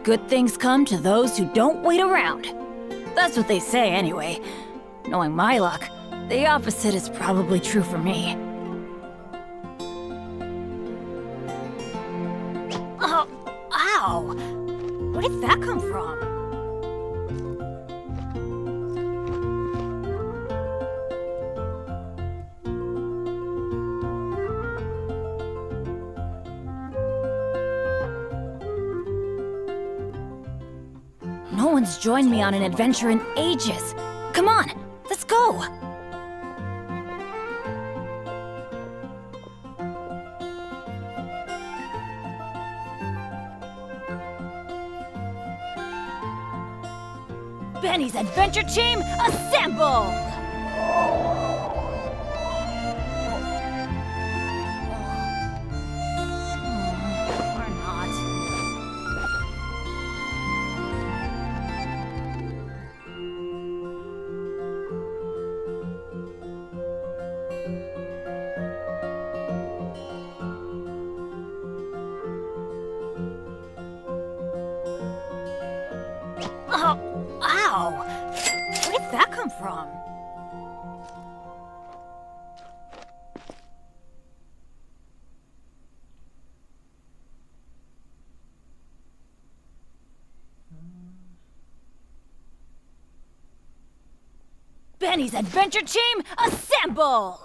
Good things come to those who don't wait around. That's what they say anyway. Knowing my luck, the opposite is probably true for me. Oh, ow! Where did that come from? No one's joined me on an adventure in ages. Come on, let's go! Benny's adventure team, assemble! Or not. Oh, ow! Where did that come from? Benny's adventure team, assemble!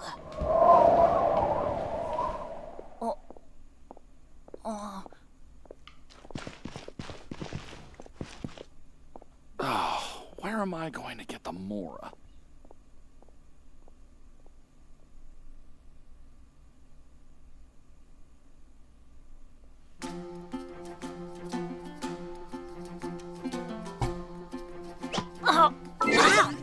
Oh. Oh. Oh, where am I going to get the Mora? Oh, ow!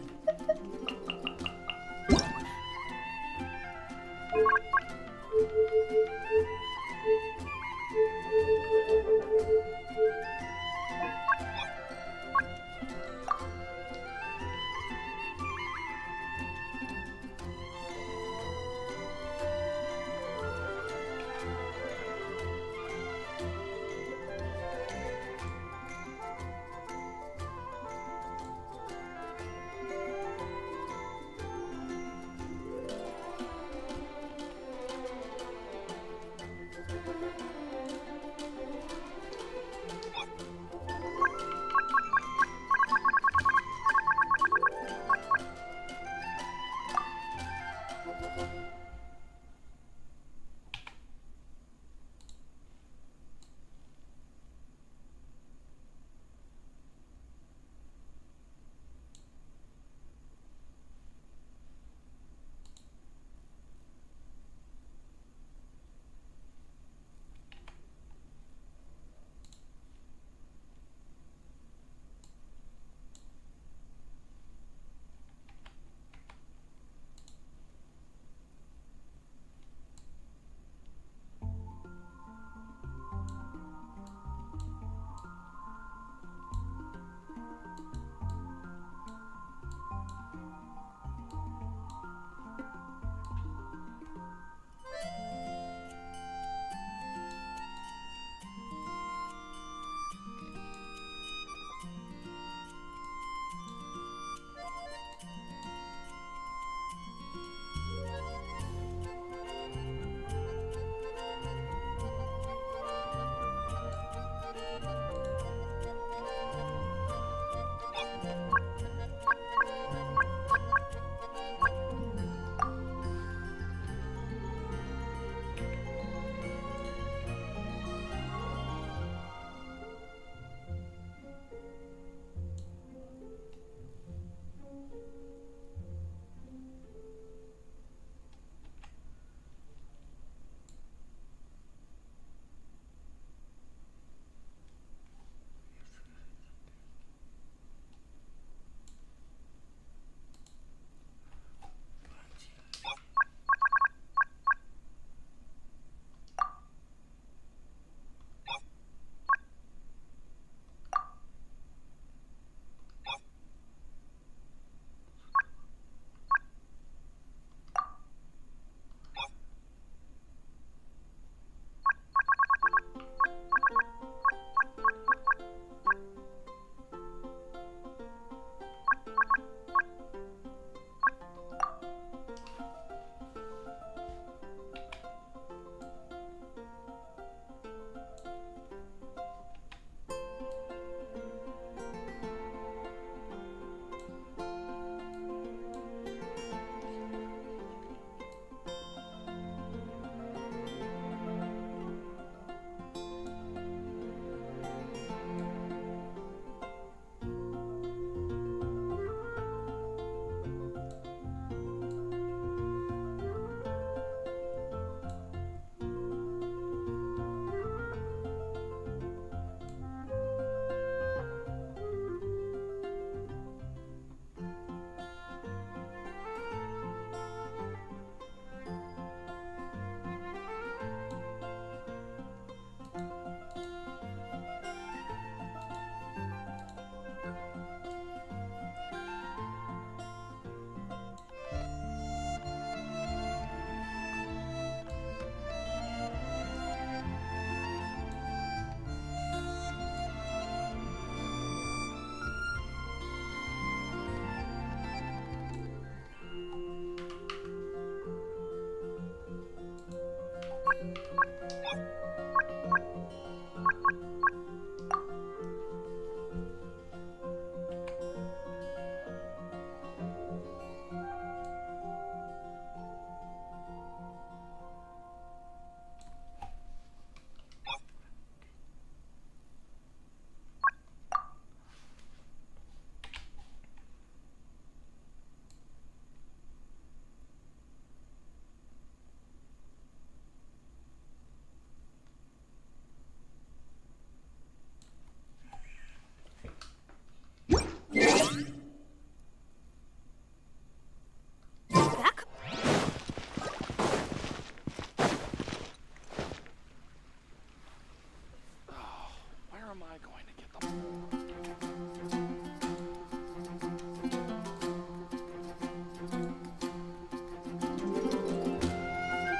the more.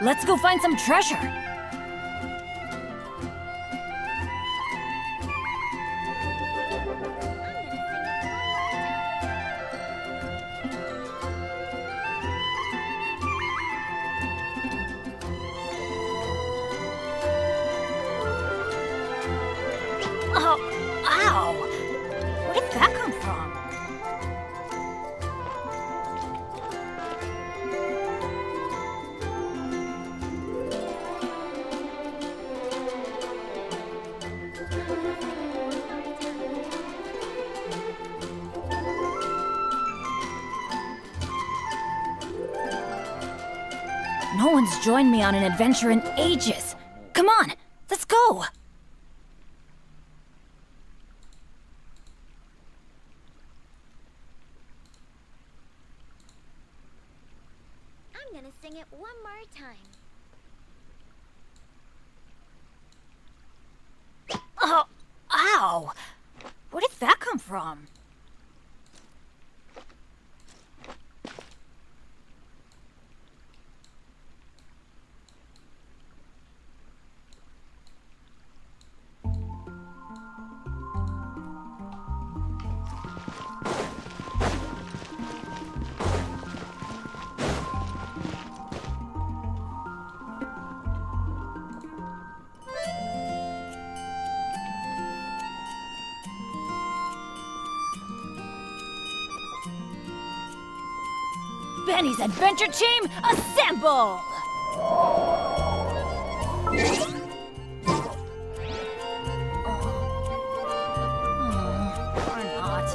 Let's go find some treasure. Oh, ow! Where did that come from? No one's joined me on an adventure in ages. Come on, let's go! I'm gonna sing it one more time. Oh, ow! Where did that come from? Benny's adventure team, assemble! Or not.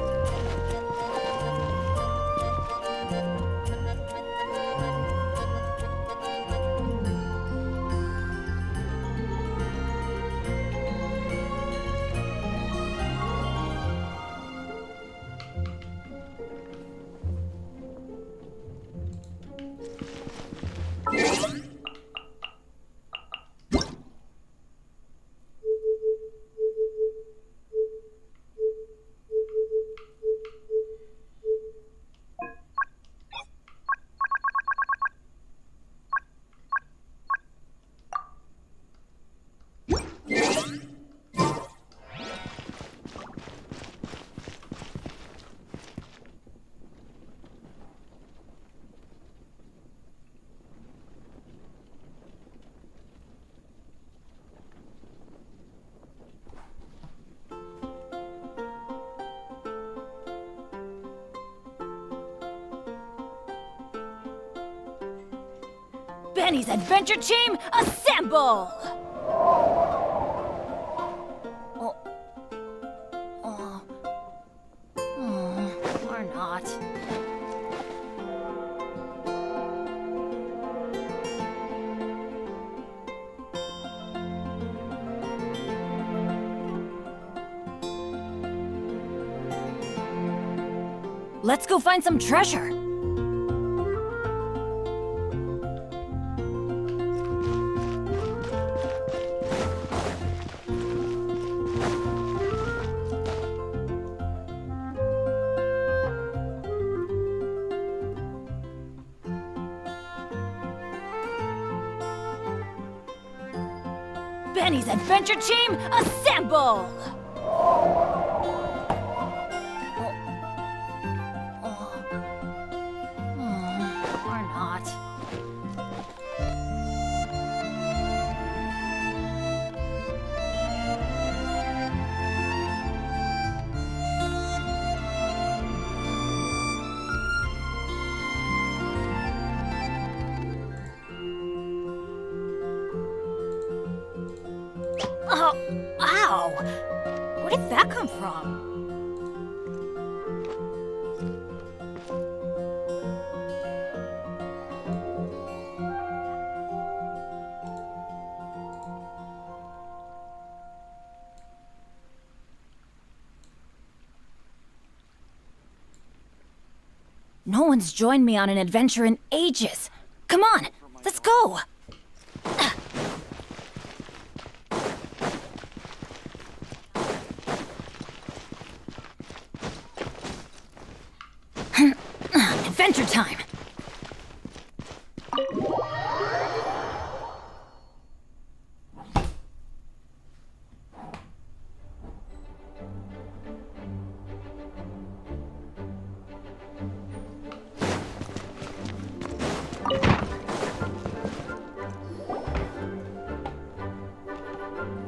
Benny's adventure team, assemble! Or not. Let's go find some treasure. Benny's adventure team, assemble! Or not. Oh, ow! Where did that come from? No one's joined me on an adventure in ages. Come on, let's go! time.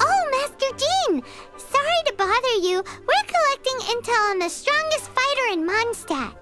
Oh, Master Jean! Sorry to bother you. We're collecting intel on the strongest fighter in Mondstadt.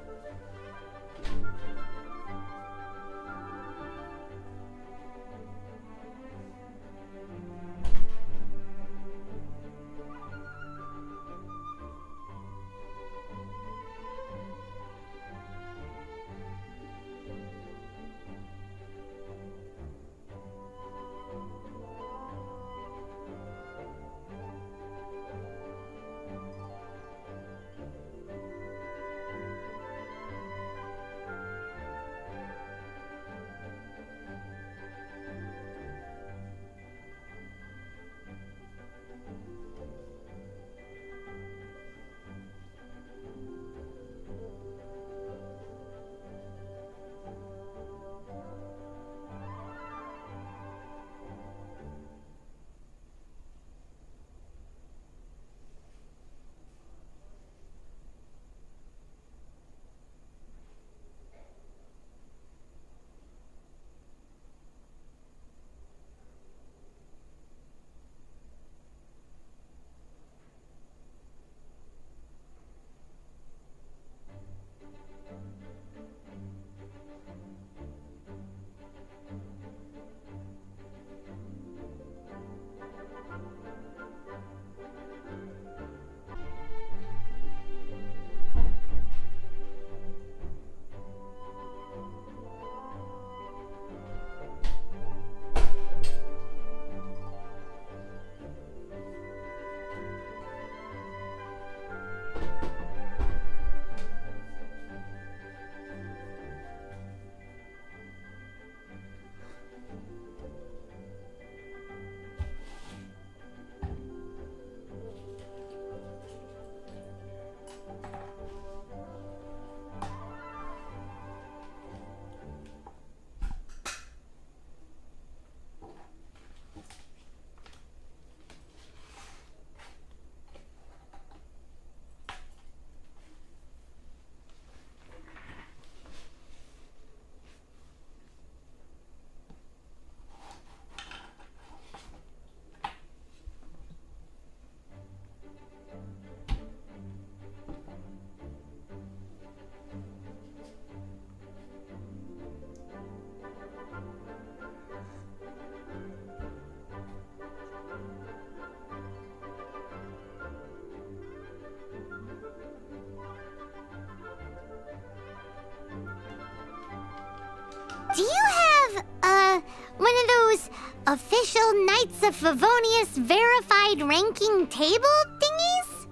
Do you have, one of those official Knights of Favonius verified ranking table thingies?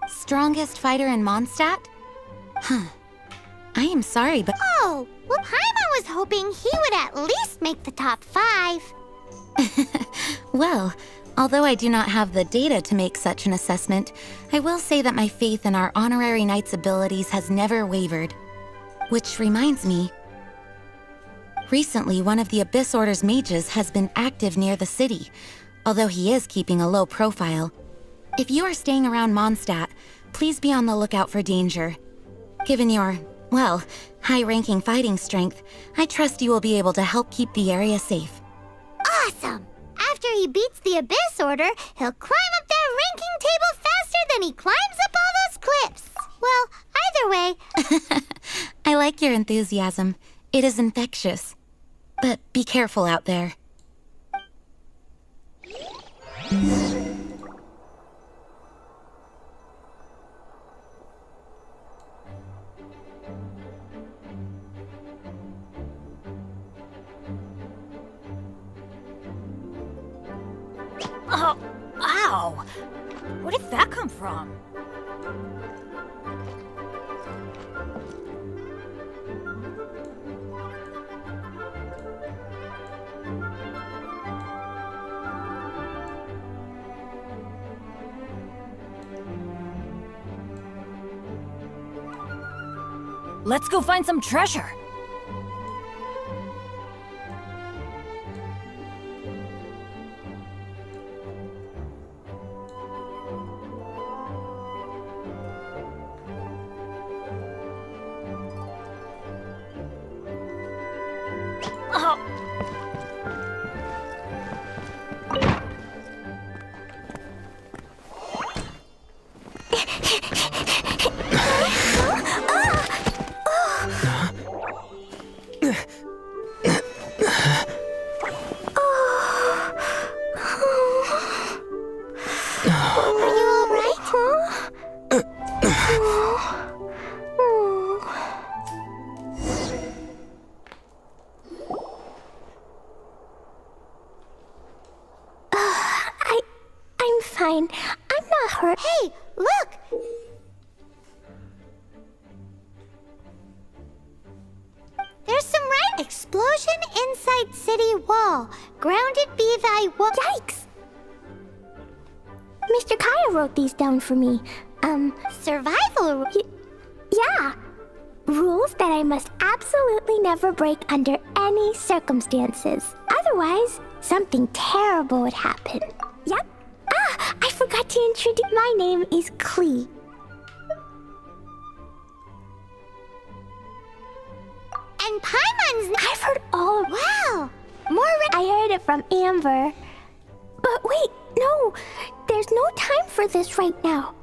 Strongest fighter in Mondstadt? Huh. I am sorry, but... Oh, well, Paimon was hoping he would at least make the top 5. Well, although I do not have the data to make such an assessment, I will say that my faith in our honorary knight's abilities has never wavered. Which reminds me... Recently, one of the Abyss Order's mages has been active near the city, although he is keeping a low profile. If you are staying around Mondstadt, please be on the lookout for danger. Given your, well, high-ranking fighting strength, I trust you will be able to help keep the area safe. Awesome! After he beats the Abyss Order, he'll climb up that ranking table faster than he climbs up all those cliffs. Well, either way... I like your enthusiasm. It is infectious. But be careful out there. Oh, ow! Where did that come from? Let's go find some treasure. Are you all right? I'm fine. I'm not hurt. Hey, look! There's some right explosion inside city wall. Grounded be thy Yikes! Mr. Kaya wrote these down for me. survival. Yeah. Rules that I must absolutely never break under any circumstances. Otherwise, something terrible would happen. Yep. Ah, I forgot to introduce. My name is Klee. And Paimon's. I've heard all of. Wow! More. I heard it from Amber. But wait, no. There's no time for this right now.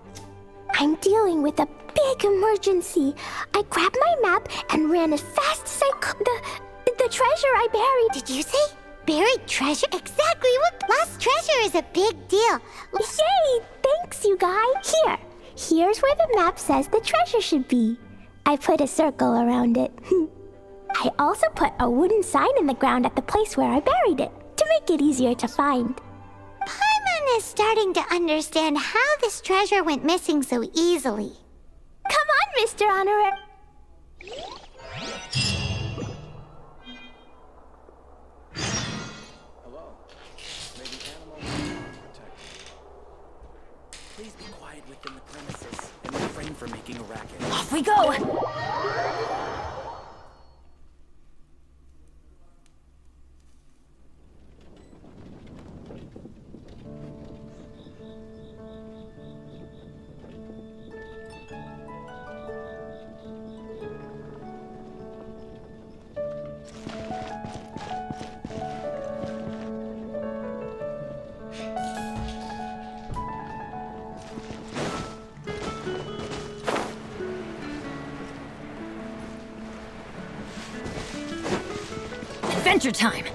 I'm dealing with a big emergency. I grabbed my map and ran as fast as I could. The treasure I buried. Did you say buried treasure? Exactly what lost treasure is a big deal. Yay! Thanks, you guys. Here's where the map says the treasure should be. I put a circle around it. I also put a wooden sign in the ground at the place where I buried it to make it easier to find. Paimon is starting to understand how this treasure went missing so easily. Come on, Mr. Honorary. Hello. Maybe animals are protected. Please be quiet within the premises and refrain from making a racket. Off we go! Adventure time!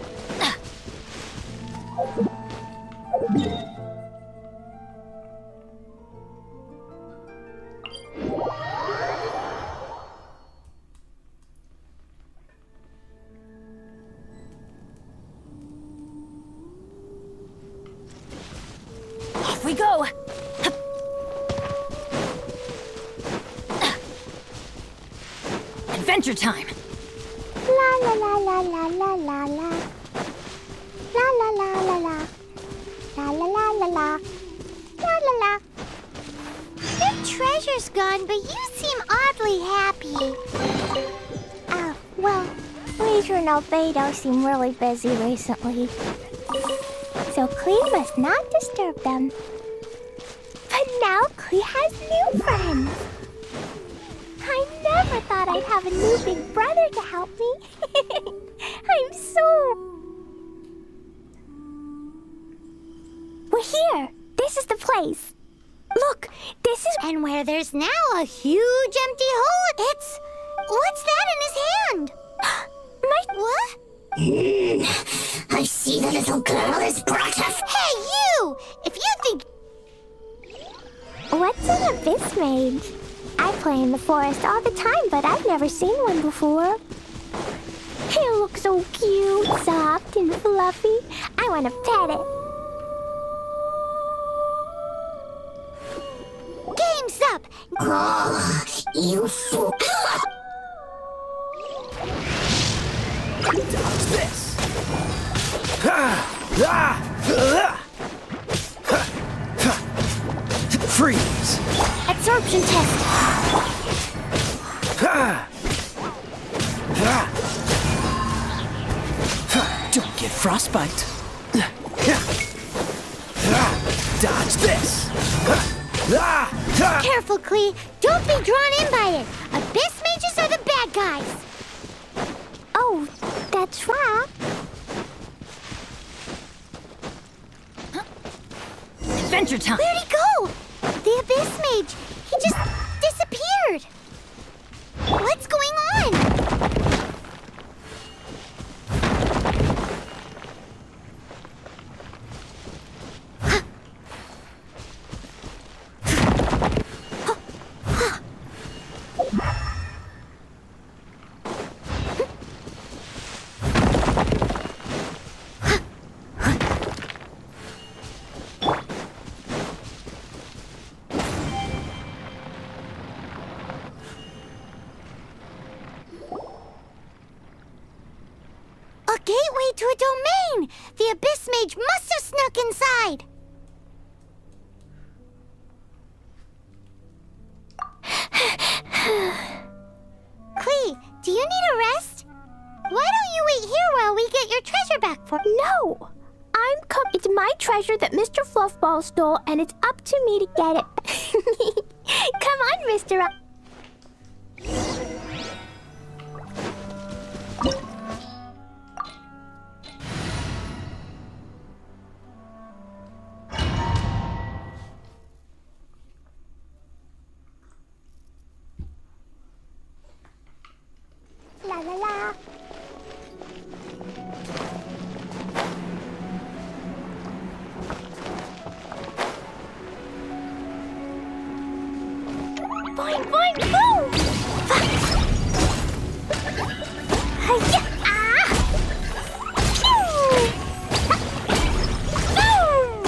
Off we go! Adventure time! La la la la la la la la. La la la la la. La la la la la. La la la. Your treasure's gone, but you seem oddly happy. Well, Leisure and Albedo seem really busy recently. So Klee must not disturb them. But now Klee has new friends. I never thought I'd have a new big brother to help me. I'm so... We're here. This is the place. Look, this is... And where there's now a huge empty hole, it's... What's that in his hand? What? I see the little girl is brought up. Hey, you! If you think... What's an abyss mage? I play in the forest all the time, but I've never seen one before. It looks so cute, soft, and fluffy. I want to pet it. Game's up! Oh, you fool. Dodge this! Freeze! Absorption test. Don't get frostbite. Dodge this! Careful, Klee. Don't be drawn in by it. Abyss mages are the bad guys. Oh, that's right. Adventure time! Where'd he go? The abyss mage. He just disappeared. What's going on? gateway to a domain! The Abyss Mage must have snuck inside! Klee, do you need a rest? Why don't you wait here while we get your treasure back for— No! It's my treasure that Mr. Fluffball stole, and it's up to me to get it. Come on, Mr. La la la. Boing, boing, boom! Hi-ya! Ah! Pew! Boom!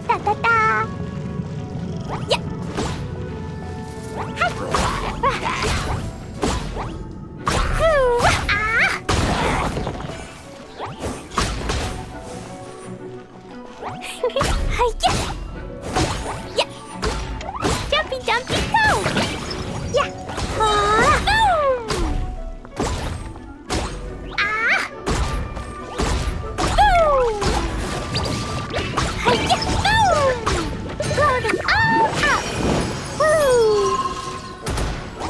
Da-da-da! Yeah! Hi! Hoo! Ah! Hi-ya! Yeah! Jumpy, jumpy, go! Yeah! Boom! Ah! Boom! Hi-ya! Boom! Blow them all up! Woo!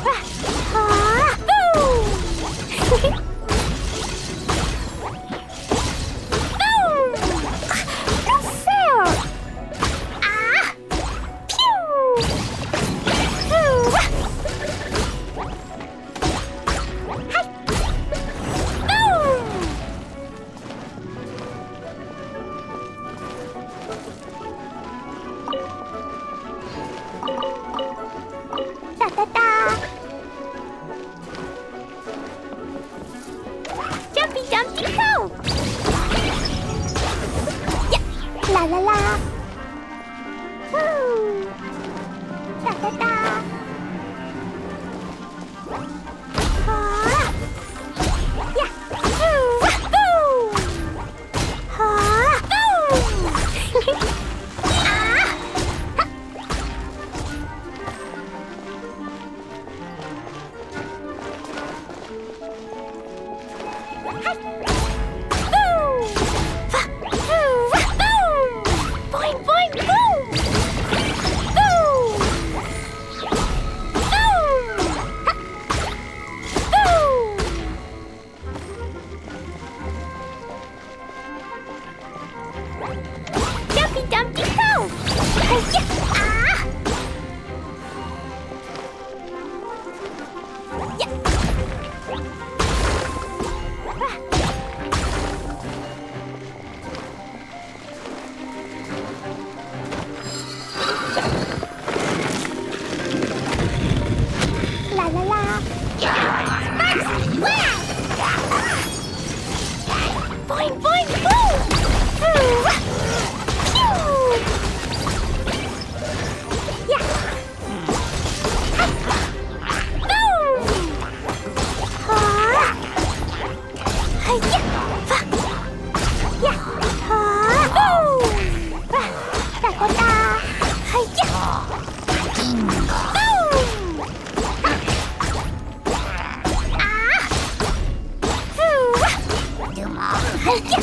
Boom! Boom! No fair! Ah! Pew! Hoo! Hi! Boom! Da-da-da! Jumpy, jumpy, go! Yeah! La la la! Woo! Da-da-da! Ah! Yeah! Woo! Boom! Ah! Boom! Ah! Hi! Boom! Hoo! Boom! Boing, boing, boom! Boom! Boom! Boom! Jumpy, jumpy, go! Hi-ya! Ah! Yeah! La la la. Sparks! Wow! Boing, boing, boom! Hoo! Pew! Yeah! Boom! Ah! Hi-ya! Yeah! Boom! Da-da-da! Hi-ya!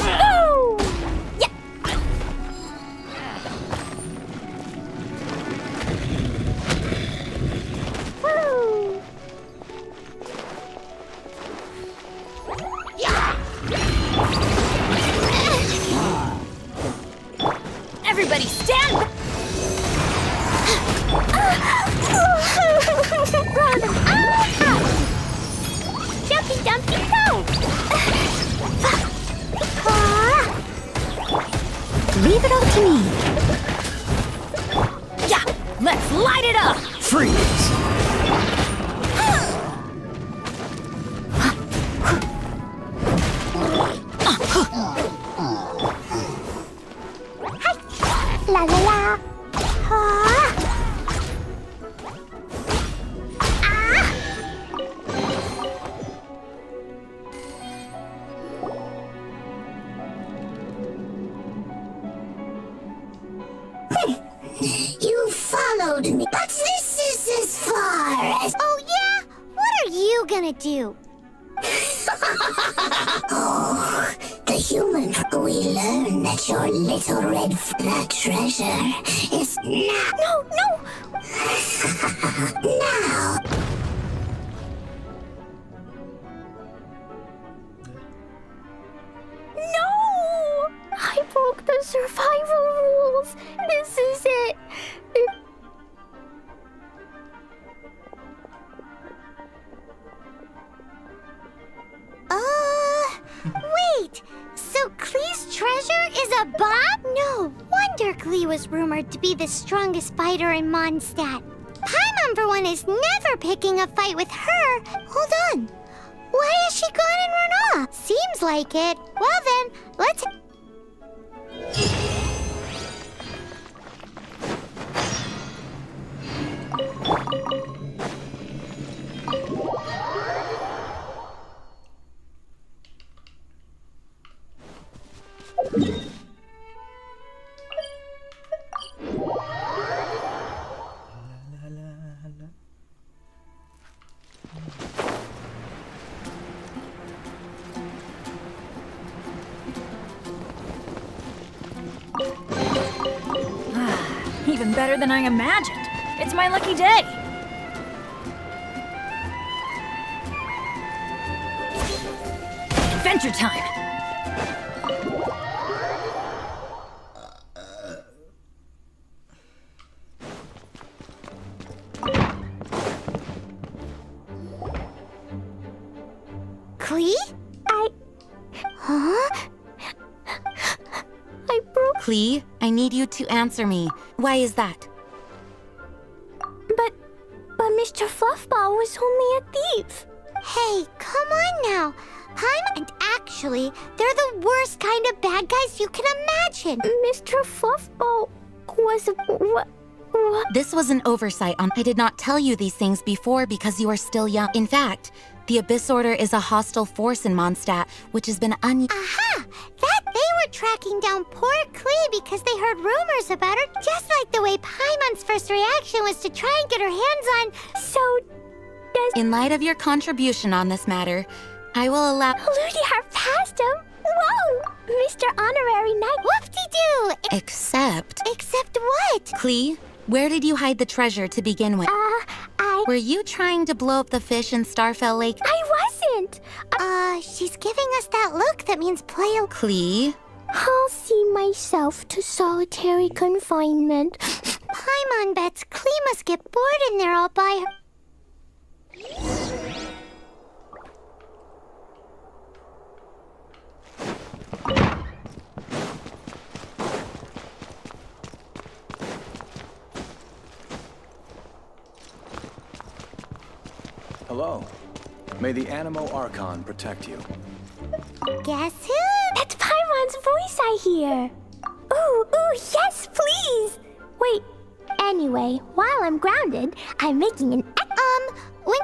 Boom! Yeah. Woo. Everybody stand back! Jumpy, jumpy, go! Leave it all to me. Yeah! Let's light it up! Freeze! La la la. Ah. Ah. You followed me, but this is as far as... Oh, yeah? What are you gonna do? Oh, the human. We learn that your little red that treasure is now. No! Now. No! I broke the survival rules. This is it. Wait! So Klee's treasure is a bomb? No wonder Klee was rumored to be the strongest fighter in Mondstadt. Paimon, for one, is never picking a fight with her. Hold on. Why has she gone and run off? Seems like it. Well then, let's... Even better than I imagined. It's my lucky day. Adventure time. Klee? Huh? I broke... Klee, I need you to answer me. Why is that? But Mr. Fluffball was only a thief. Hey, come on now. Paimon... And actually, they're the worst kind of bad guys you can imagine. Mr. Fluffball was a... What? This was an oversight on... I did not tell you these things before because you are still young. In fact, the Abyss Order is a hostile force in Mondstadt, which has been Aha! That they were tracking down poor Klee because they heard rumors about her, just like the way Paimon's first reaction was to try and get her hands on... So, does... In light of your contribution on this matter, I will allow... Ludi passed him? Whoa! Mr. Honorary Knight. Whoop-de-doo! Except... Except what? Klee, where did you hide the treasure to begin with? Were you trying to blow up the fish in Starfell Lake? I wasn't! She's giving us that look that means play a... Klee? I'll see myself to solitary confinement. Paimon bets Klee must get bored in there all by her... Hello. May the Animo Archon protect you. Guess who? That's Paimon's voice I hear. Ooh, yes, please. Wait, anyway, while I'm grounded, I'm making an... when...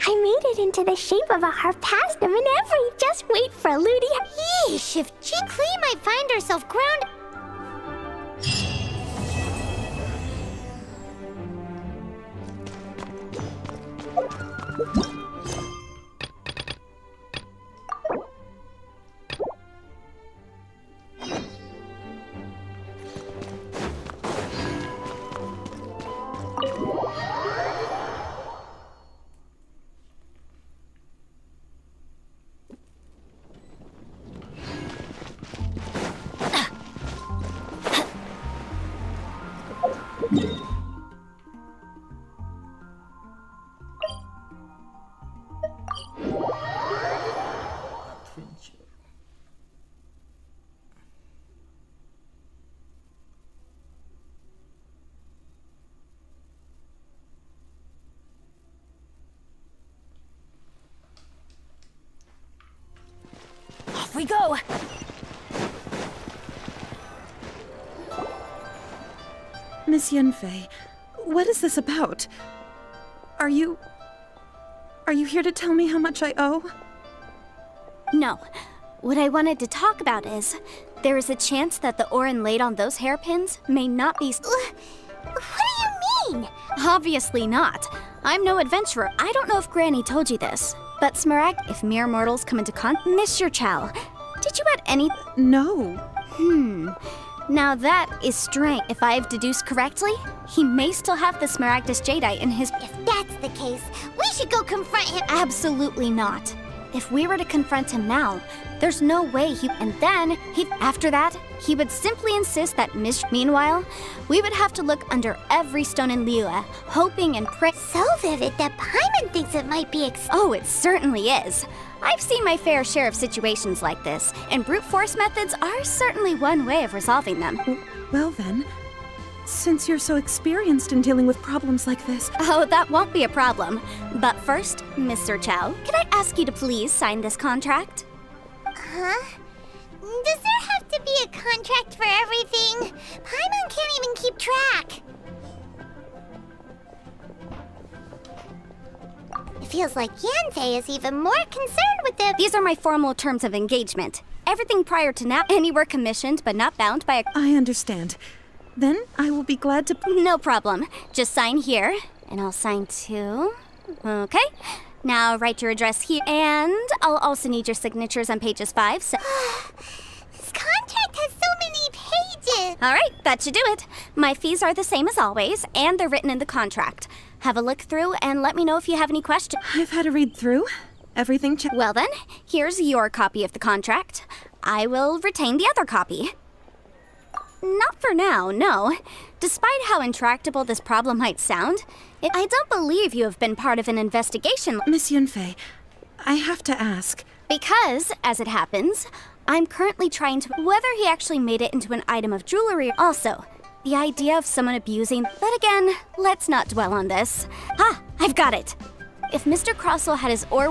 I made it into the shape of a harpastum and every... Just wait for Ludi... Yeesh, if Klee might find herself grounded... Off we go. Miss Yenfei, what is this about? Are you here to tell me how much I owe? No. What I wanted to talk about is, There is a chance that the ore inlaid on those hairpins may not be... What do you mean? Obviously not. I'm no adventurer. I don't know if Granny told you this, but Smaragd, if mere mortals come into Mr. Chow, did you add any... No. Now that is strange. If I've deduced correctly, he may still have the Smaragdus Jadeite in his... If that's the case, we should go confront him. Absolutely not. If we were to confront him now, there's no way he... And then, after that, he would simply insist that Meanwhile, we would have to look under every stone in Liyue, hoping and praying... So vivid that Paimon thinks it might be Oh, it certainly is. I've seen my fair share of situations like this, and brute force methods are certainly one way of resolving them. Well then, since you're so experienced in dealing with problems like this... Oh, that won't be a problem. But first, Mr. Chow, can I ask you to please sign this contract? Huh? Does there have to be a contract for everything? Paimon can't even keep track. It feels like Yanfei is even more concerned with the... These are my formal terms of engagement. Everything prior to now, anywhere commissioned but not bound by a... I understand. Then I will be glad to... No problem. Just sign here, and I'll sign too. Okay. Now write your address here, and I'll also need your signatures on pages 5, 6... This contract has so many pages. All right, that should do it. My fees are the same as always, and they're written in the contract. Have a look through and let me know if you have any questions. I've had a read through. Everything checked. Well then, here's your copy of the contract. I will retain the other copy. Not for now, no. Despite how intractable this problem might sound, I don't believe you have been part of an investigation. Miss Yunfei, I have to ask. Because, as it happens, I'm currently trying to... Whether he actually made it into an item of jewelry... Also, the idea of someone abusing... But again, let's not dwell on this. Ah, I've got it! If Mr. Crossell had his ore...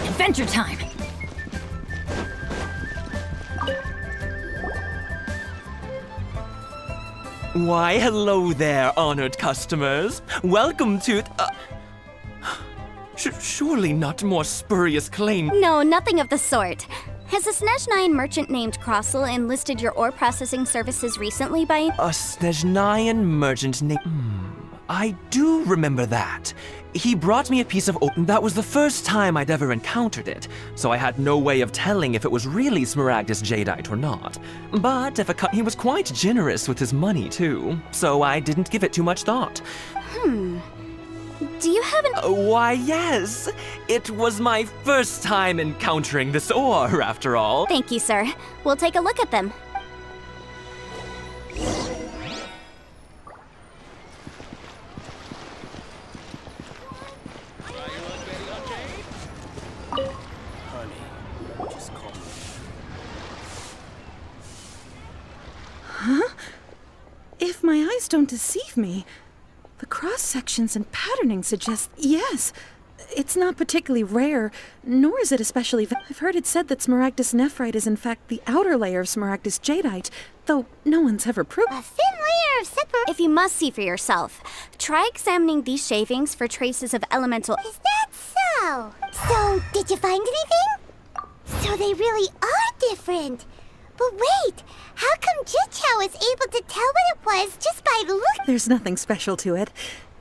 Adventure time! Why, hello there, honored customers. Welcome to... surely not more spurious claim. No, nothing of the sort. Has a Snezhnayan merchant named Crossell enlisted your ore processing services recently by... A Snezhnayan merchant named... I do remember that. He brought me a piece of oak. That was the first time I'd ever encountered it, so I had no way of telling if it was really Smaragdus Jadeite or not. But if he was quite generous with his money, too, so I didn't give it too much thought. Do you have an... Why, yes. It was my first time encountering this ore, after all. Thank you, sir. We'll take a look at them. Honey, just call me. Huh? If my eyes don't deceive me, the cross-sections and patterning suggest... Yes, it's not particularly rare, nor is it especially... I've heard it said that Smaragdus nephrite is in fact the outer layer of Smaragdus Jadeite, though no one's ever proved... A thin layer of separate... If you must see for yourself, try examining these shavings for traces of elemental... Is that so? So, did you find anything? So they really are different. But wait, how come Jichao was able to tell what it was just by the look? There's nothing special to it.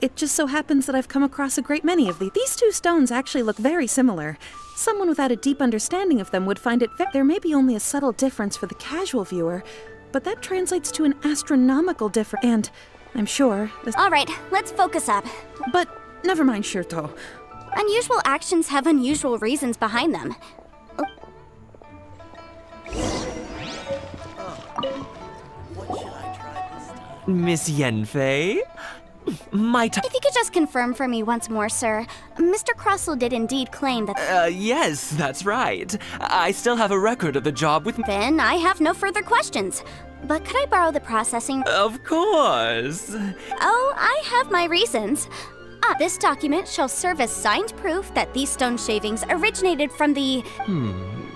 It just so happens that I've come across a great many of these. These two stones actually look very similar. Someone without a deep understanding of them would find it... There may be only a subtle difference for the casual viewer, but that translates to an astronomical difference. And I'm sure... All right, let's focus up. But never mind, Shirto. Unusual actions have unusual reasons behind them. What should I try this time? Miss Yanfei? If you could just confirm for me once more, sir. Mr. Crossell did indeed claim that... Yes, that's right. I still have a record of the job with... Then I have no further questions. But could I borrow the processing... Of course. Oh, I have my reasons. This document shall serve as signed proof that these stone shavings originated from the...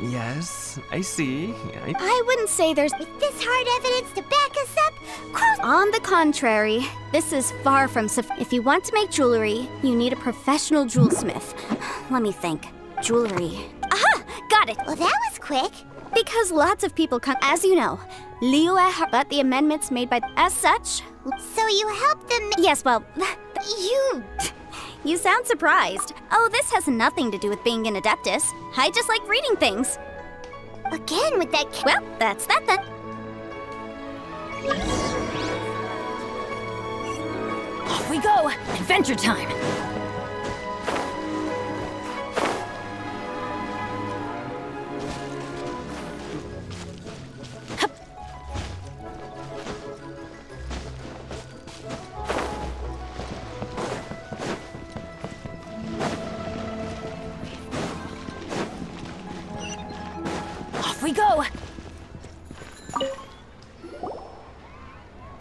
Yes, I see. I wouldn't say there's... With this hard evidence to back us up, On the contrary, this is far from If you want to make jewelry, you need a professional jewelsmith. Let me think. Jewelry. Aha! Got it! well, that was quick. Because lots of people come... As you know, but the amendments made by... As such... So you helped them. Yes, well... You sound surprised. Oh, this has nothing to do with being an adeptus. I just like reading things. Again with that. Well, that's that then. Off we go! Adventure time! Off we go!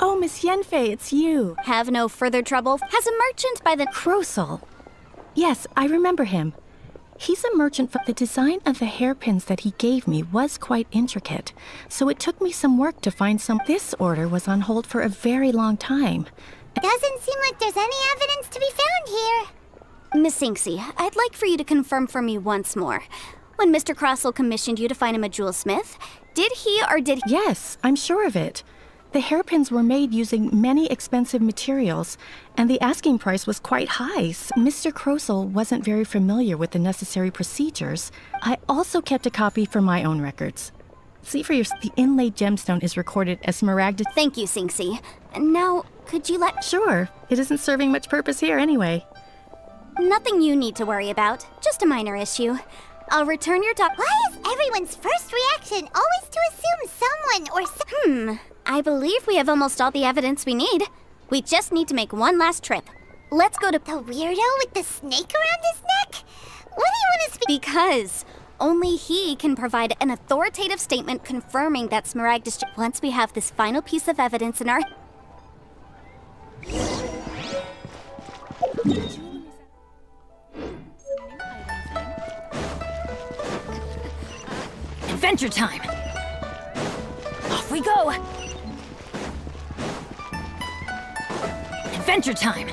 Oh, Miss Yenfei, it's you. Have no further trouble. Has a merchant by the... Crosel. Yes, I remember him. He's a merchant. The design of the hairpins that he gave me was quite intricate, so it took me some work to find some. This order was on hold for a very long time. Doesn't seem like there's any evidence to be found here. Miss Inksy, I'd like for you to confirm for me once more. When Mr. Crosel commissioned you to find him a jewelsmith, did he or did he... Yes, I'm sure of it. The hairpins were made using many expensive materials, and the asking price was quite high. Mr. Crosel wasn't very familiar with the necessary procedures. I also kept a copy for my own records. See for yourself, the inlaid gemstone is recorded as Smaragda. Thank you, Sinksy. Now, could you let... Sure, it isn't serving much purpose here anyway. Nothing you need to worry about. Just a minor issue. I'll return your doc... Why is everyone's first reaction always to assume someone or I believe we have almost all the evidence we need. We just need to make one last trip. Let's go to... the weirdo with the snake around his neck? What do you want us to be? Because only he can provide an authoritative statement confirming that Smaragda's... Once we have this final piece of evidence in our... Adventure time! Off we go! Adventure time!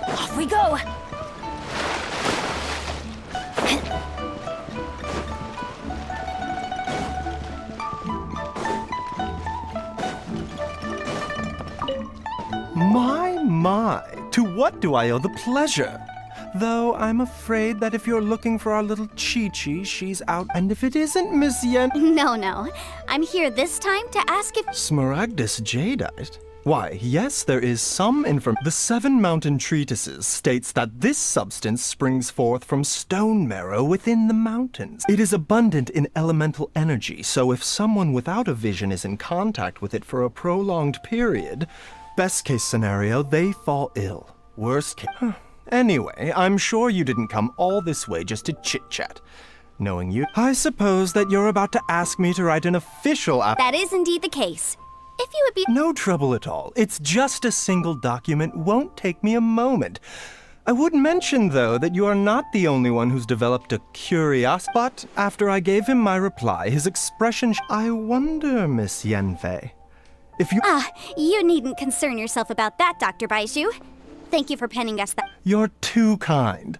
Off we go! My, to what do I owe the pleasure? Though I'm afraid that if you're looking for our little Chi-Chi, she's out. And if it isn't Miss Yen... No. I'm here this time to ask if... Smaragdus jadeite? Why, yes, there is some information. The Seven Mountain Treatises states that this substance springs forth from stone marrow within the mountains. It is abundant in elemental energy, so if someone without a vision is in contact with it for a prolonged period, best case scenario, they fall ill. Worst case... Anyway, I'm sure you didn't come all this way just to chit-chat. Knowing you, I suppose that you're about to ask me to write an official That is indeed the case. If you would be... No trouble at all. It's just a single document. Won't take me a moment. I would mention, though, that you are not the only one who's developed a curiosity. But after I gave him my reply, his expression... I wonder, Miss Yenfei, if you... You needn't concern yourself about that, Dr. Baizhu. Thank you for penning us that... You're too kind.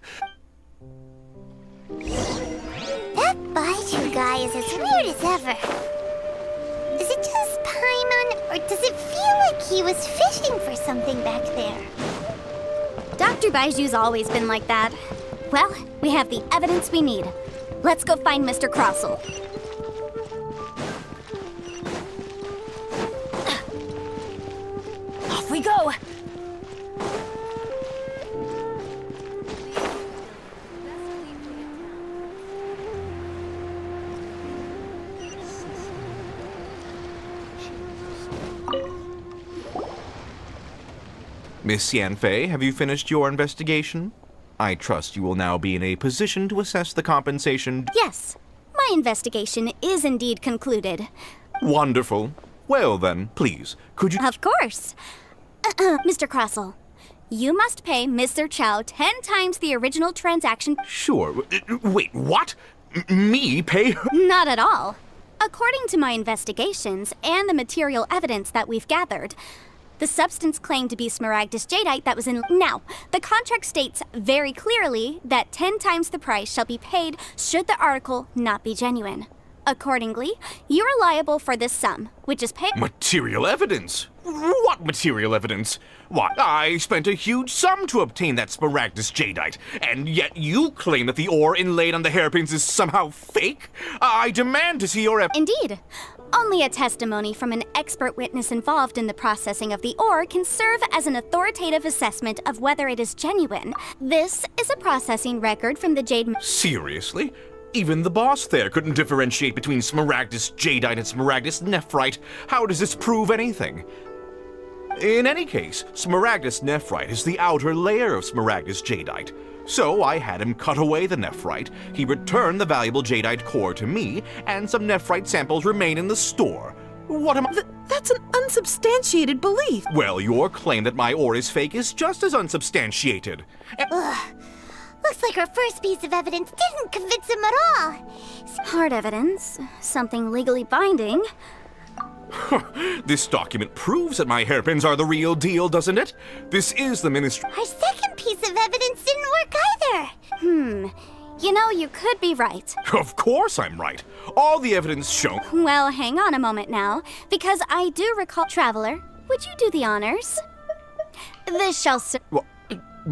That Baizhu guy is as weird as ever. Is it just Paimon, or does it feel like he was fishing for something back there? Dr. Baiju's always been like that. Well, we have the evidence we need. Let's go find Mr. Crosel. Off we go! Miss Yanfei, have you finished your investigation? I trust you will now be in a position to assess the compensation. Yes, my investigation is indeed concluded. Wonderful. Well then, please, could you... Of course. Mr. Crosel, You must pay Mr. Chow 10 times the original transaction. Sure. Wait, what? Me pay her? Not at all. According to my investigations and the material evidence that we've gathered, the substance claimed to be smaragdus jadeite that was in. Now, the contract states very clearly that 10 times the price shall be paid should the article not be genuine. Accordingly, you are liable for this sum, which is paid. Material evidence? What material evidence? Why, I spent a huge sum to obtain that smaragdus jadeite, and yet you claim that the ore inlaid on the hairpins is somehow fake? I demand to see your Indeed. Only a testimony from an expert witness involved in the processing of the ore can serve as an authoritative assessment of whether it is genuine. This is a processing record from the jade. Seriously? Even the boss there couldn't differentiate between smaragdus jadeite and smaragdus nephrite. How does this prove anything? In any case, smaragdus nephrite is the outer layer of smaragdus jadeite. So I had him cut away the nephrite, he returned the valuable jadeite core to me, and some nephrite samples remain in the store. What am I— That's an unsubstantiated belief. Well, your claim that my ore is fake is just as unsubstantiated. Ugh. Looks like our first piece of evidence didn't convince him at all. Hard evidence, something legally binding. This document proves that my hairpins are the real deal, doesn't it? This is the ministry. Our second piece of evidence didn't work either. You know, you could be right. Of course I'm right. All the evidence shown. Well, hang on a moment now, because I do recall. Traveler, would you do the honors? This shall serve.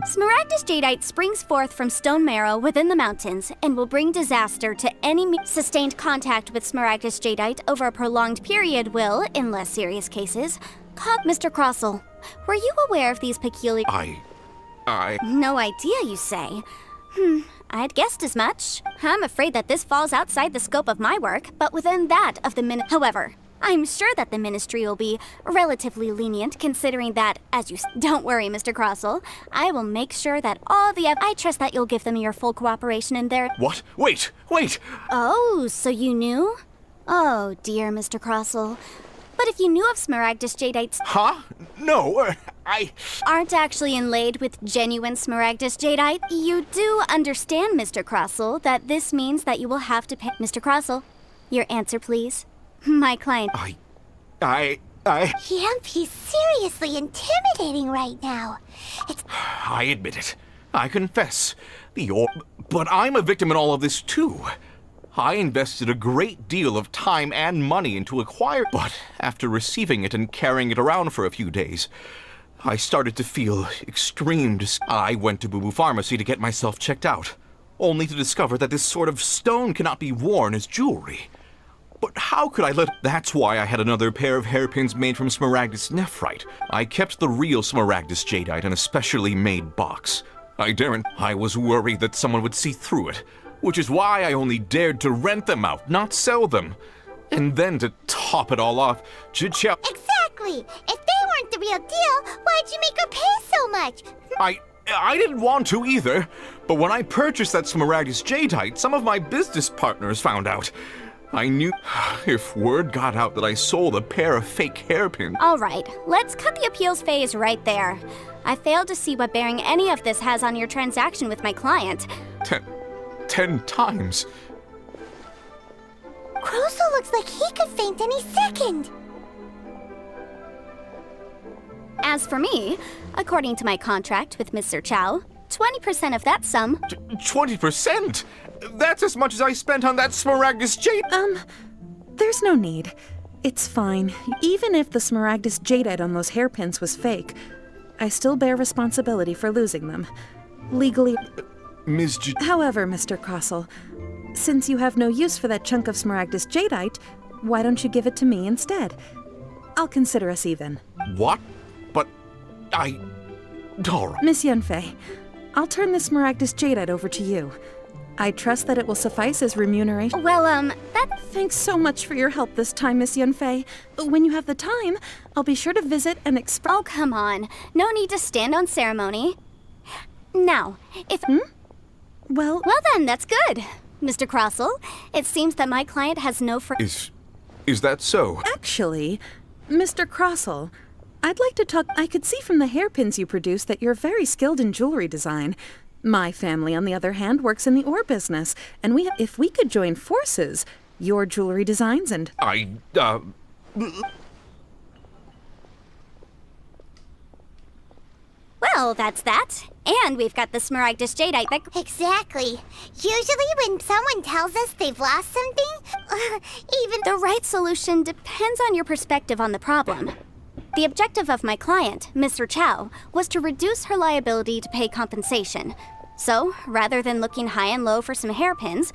Smaragdus jadeite springs forth from stone marrow within the mountains and will bring disaster to any sustained contact with smaragdus jadeite over a prolonged period will, in less serious cases, cause. Mr. Crossell, were you aware of these peculiar— I... No idea, you say? I'd guessed as much. I'm afraid that this falls outside the scope of my work, but within that of the However, I'm sure that the ministry will be relatively lenient, considering that, as you— Don't worry, Mr. Crossell. I will make sure that all the— I trust that you'll give them your full cooperation in their— What? Wait! Oh, so you knew? Oh, dear Mr. Crossell. But if you knew of smaragdus jadeite's— Huh? No, I— aren't actually inlaid with genuine smaragdus jadeite, you do understand, Mr. Crossell, that this means that you will have to pay— Mr. Crossell, your answer, please. My client— He's seriously intimidating right now. I admit it. I confess. But I'm a victim in all of this, too. I invested a great deal of time and money into acquiring— But after receiving it and carrying it around for a few days, I started to feel extreme I went to Boo Boo Pharmacy to get myself checked out, only to discover that this sort of stone cannot be worn as jewelry. But how could I let— That's why I had another pair of hairpins made from smaragdus nephrite. I kept the real smaragdus jadeite in a specially made box. I was worried that someone would see through it, which is why I only dared to rent them out, not sell them. And then to top it all off, Chichao— Exactly! If they weren't the real deal, why'd you make her pay so much? I didn't want to either, but when I purchased that smaragdus jadeite, some of my business partners found out. I knew if word got out that I sold a pair of fake hairpins— All right, let's cut the appeals phase right there. I failed to see what bearing any of this has on your transaction with my client. 10 times. Crossell looks like he could faint any second. As for me, according to my contract with Mr. Chow, 20% of that sum— 20%? That's as much as I spent on that smaragdus jade— There's no need. It's fine. Even if the smaragdus jadeite on those hairpins was fake, I still bear responsibility for losing them. Legally— Ms. However, Mr. Crossell, since you have no use for that chunk of smaragdus jadeite, why don't you give it to me instead? I'll consider us even. What? But All right. Miss Yunfei, I'll turn the smaragdus jadeite over to you. I trust that it will suffice as remuneration. Well, Thanks so much for your help this time, Miss Yunfei. When you have the time, I'll be sure to visit and Oh, come on. No need to stand on ceremony. Now, if— Well then, that's good. Mr. Crossell, it seems that my client has no Is that so? Actually, Mr. Crossell, I'd like to talk. I could see from the hairpins you produce that you're very skilled in jewelry design. My family, on the other hand, works in the ore business, and if we could join forces, your jewelry designs and... Well, that's that. And we've got the Smaragdus Jadeite that... Exactly. Usually when someone tells us they've lost something, even... The right solution depends on your perspective on the problem. The objective of my client, Mr. Chow, was to reduce her liability to pay compensation. So, rather than looking high and low for some hairpins,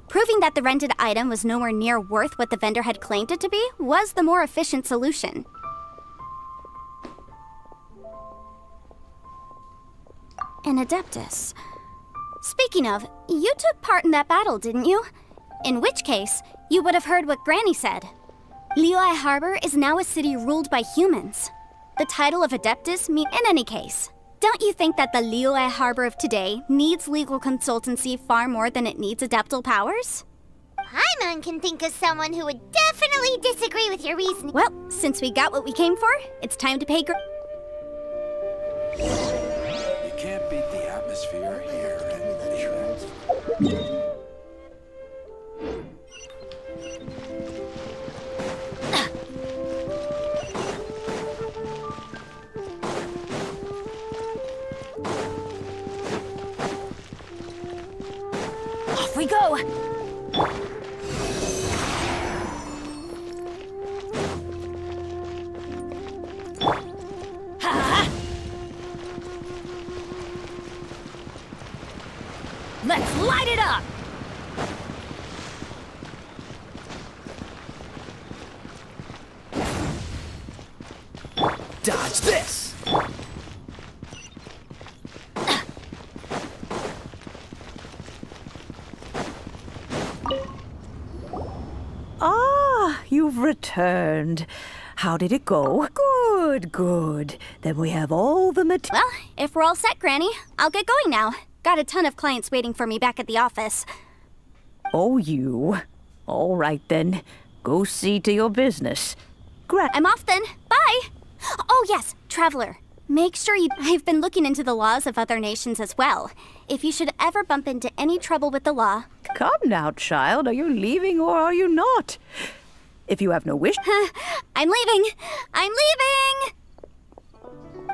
proving that the rented item was nowhere near worth what the vendor had claimed it to be was the more efficient solution. An Adeptus. Speaking of, you took part in that battle, didn't you? In which case, you would have heard what Granny said. Liyue Harbor is now a city ruled by humans. The title of Adeptus in any case. Don't you think that the Liyue Harbor of today needs legal consultancy far more than it needs adeptal powers? Paimon can think of someone who would definitely disagree with your reasoning. Well, since we got what we came for, it's time to pay You can't beat the atmosphere here in the Off we go! Let's light it up! Dodge this! You've returned. How did it go? Good, good. Then we have all the Well, if we're all set, Granny, I'll get going now. Got a ton of clients waiting for me back at the office. Oh, you. All right, then. Go see to your business. I'm off then. Bye! Oh, yes, Traveler. Make sure I've been looking into the laws of other nations as well. If you should ever bump into any trouble with the law... Come now, child. Are you leaving or are you not? If you have no wish... I'm leaving! I'm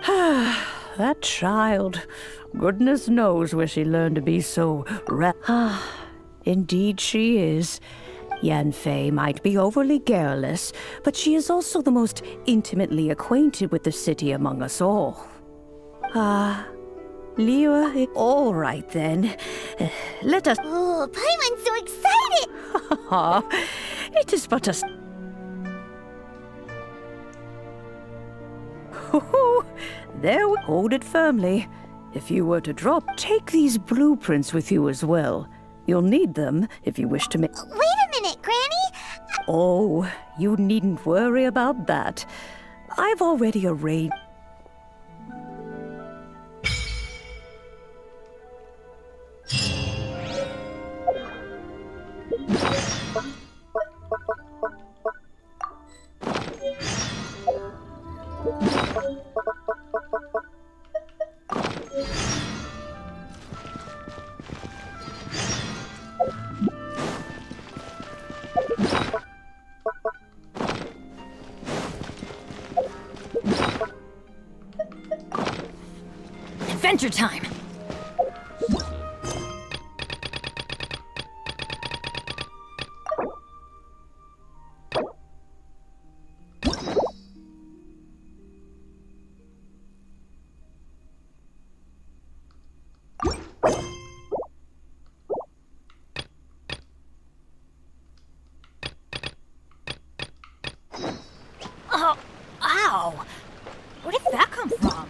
leaving! That child. Goodness knows where she learned to be so Indeed she is. Yanfei might be overly garrulous, but she is also the most intimately acquainted with the city among us all. Liyue, all right then. Let us... Oh, Paimon's so excited! It is but a... There, hold it firmly. If you were to drop, take these blueprints with you as well. You'll need them if you wish to make... Wait a minute, Granny! Oh, you needn't worry about that. I've already arranged... Adventure time! Oh, ow! Where did that come from?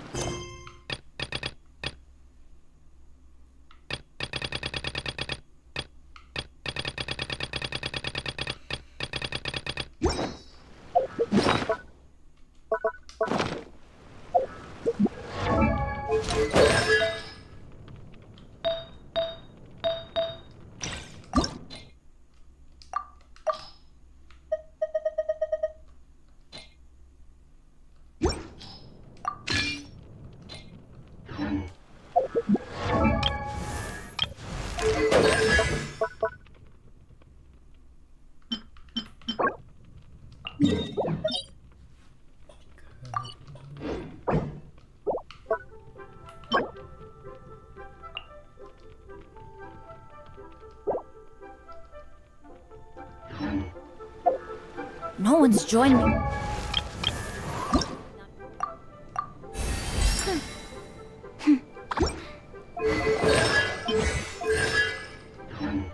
friends join me.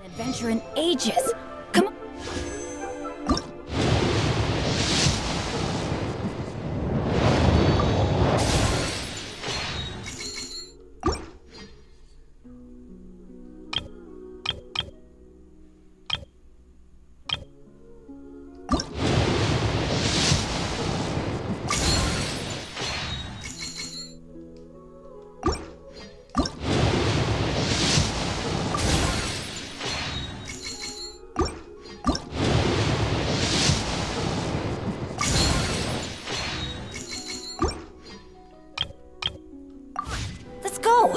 Adventure in ages. Come on. Let's go!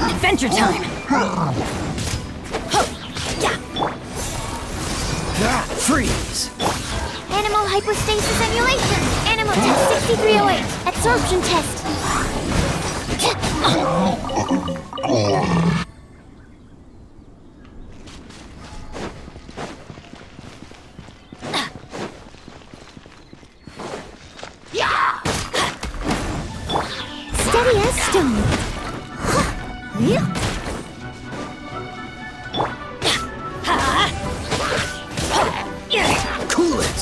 Adventure time! Freeze! Animal hypostasis emulation. Animal test 6308. Absorption test. Steady as stone. Cool it!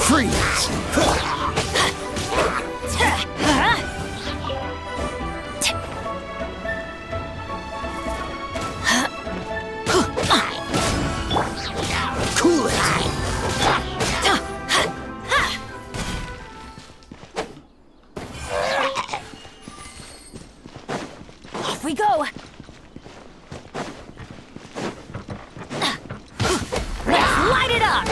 Freeze! Cool it! Off we go! Let's light it up!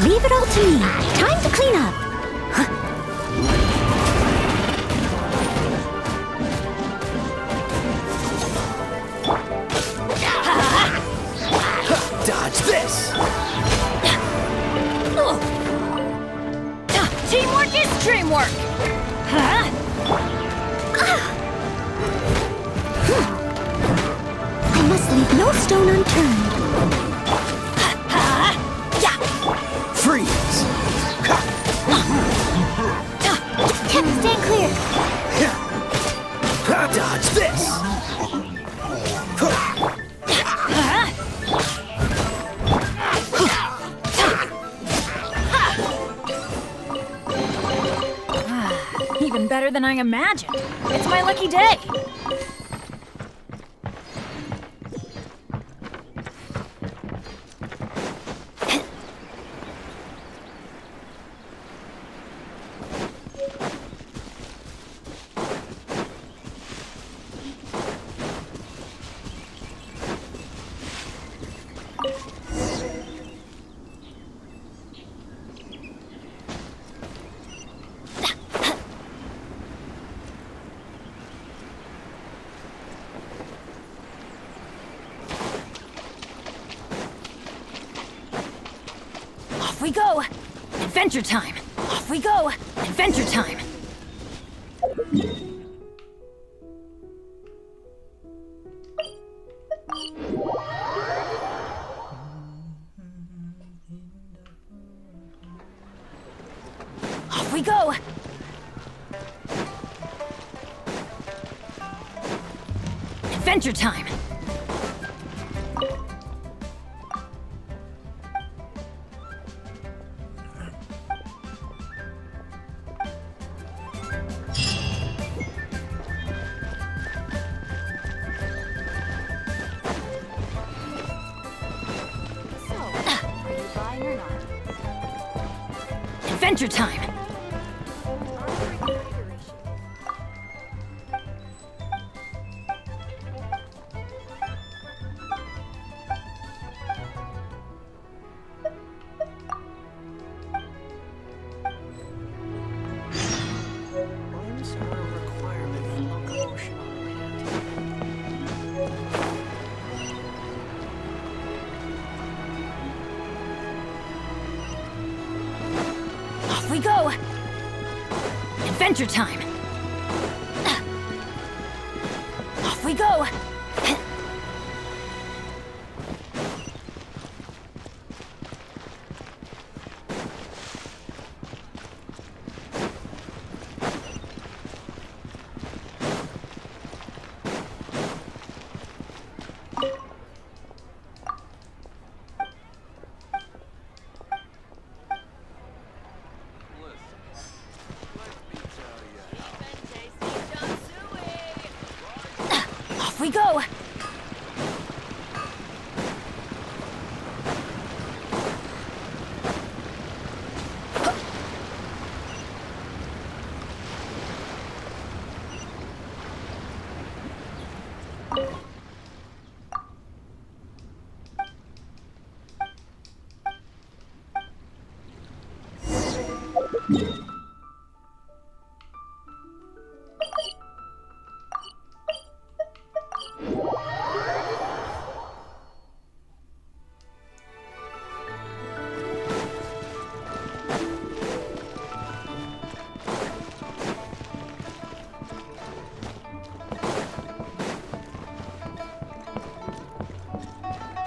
Leave it all to me. Time to clean up. Dodge this! stone unturned. Freeze! Stand clear. Dodge this! Even better than I imagined. It's my lucky day. Off we go! Adventure time! Off we go! Adventure time! Off we go! Adventure time! Adventure time! Items are a requirement for locomotion on land. Off we go! Adventure time! Off we go! Off we go!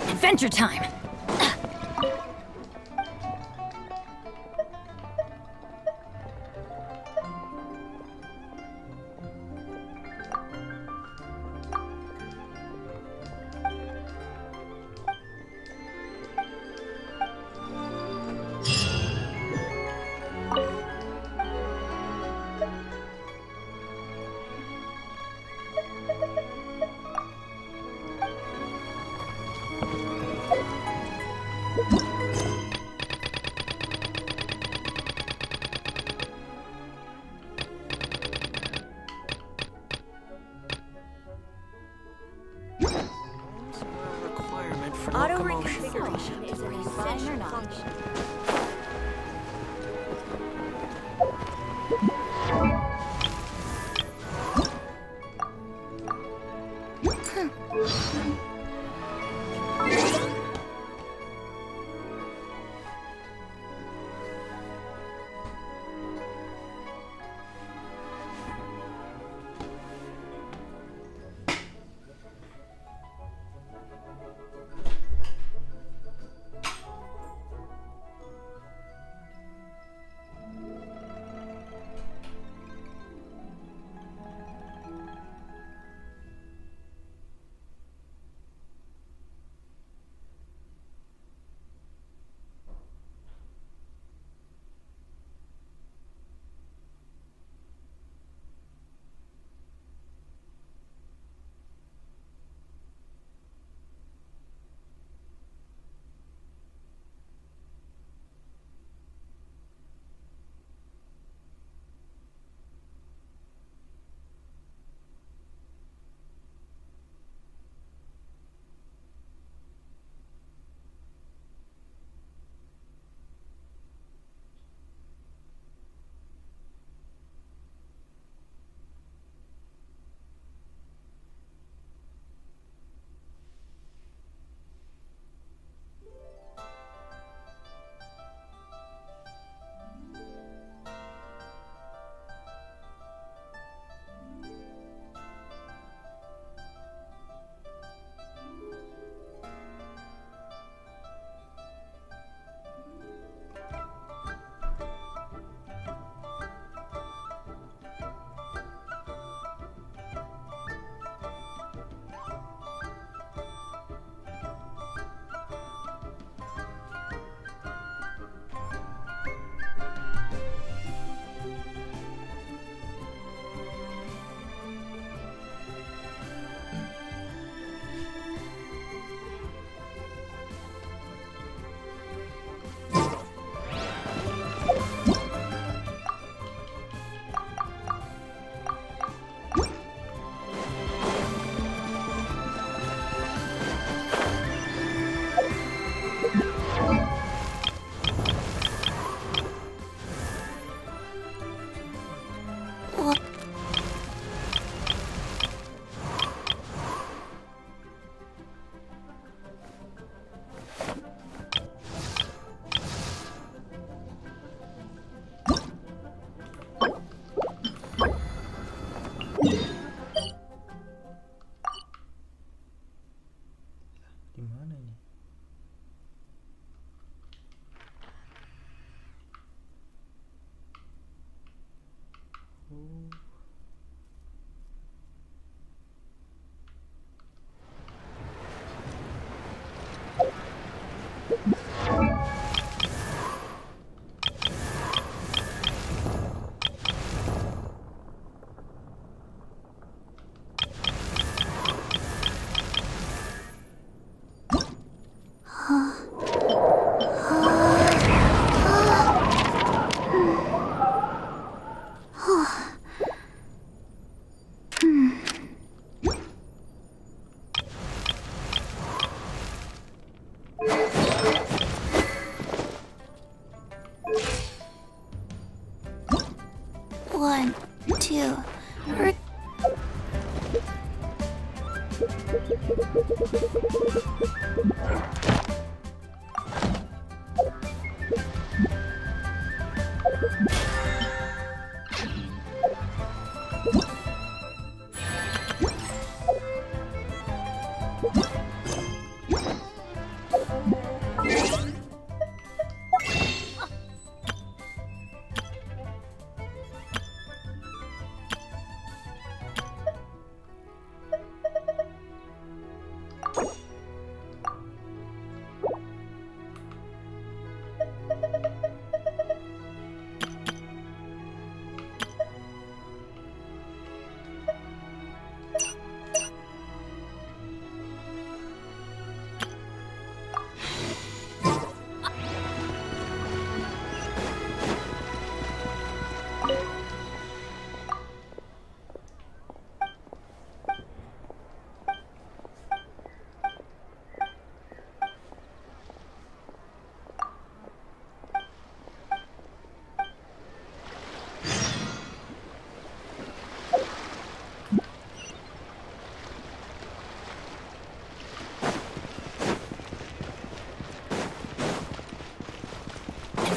Adventure time! Di mana ini? One, two, three.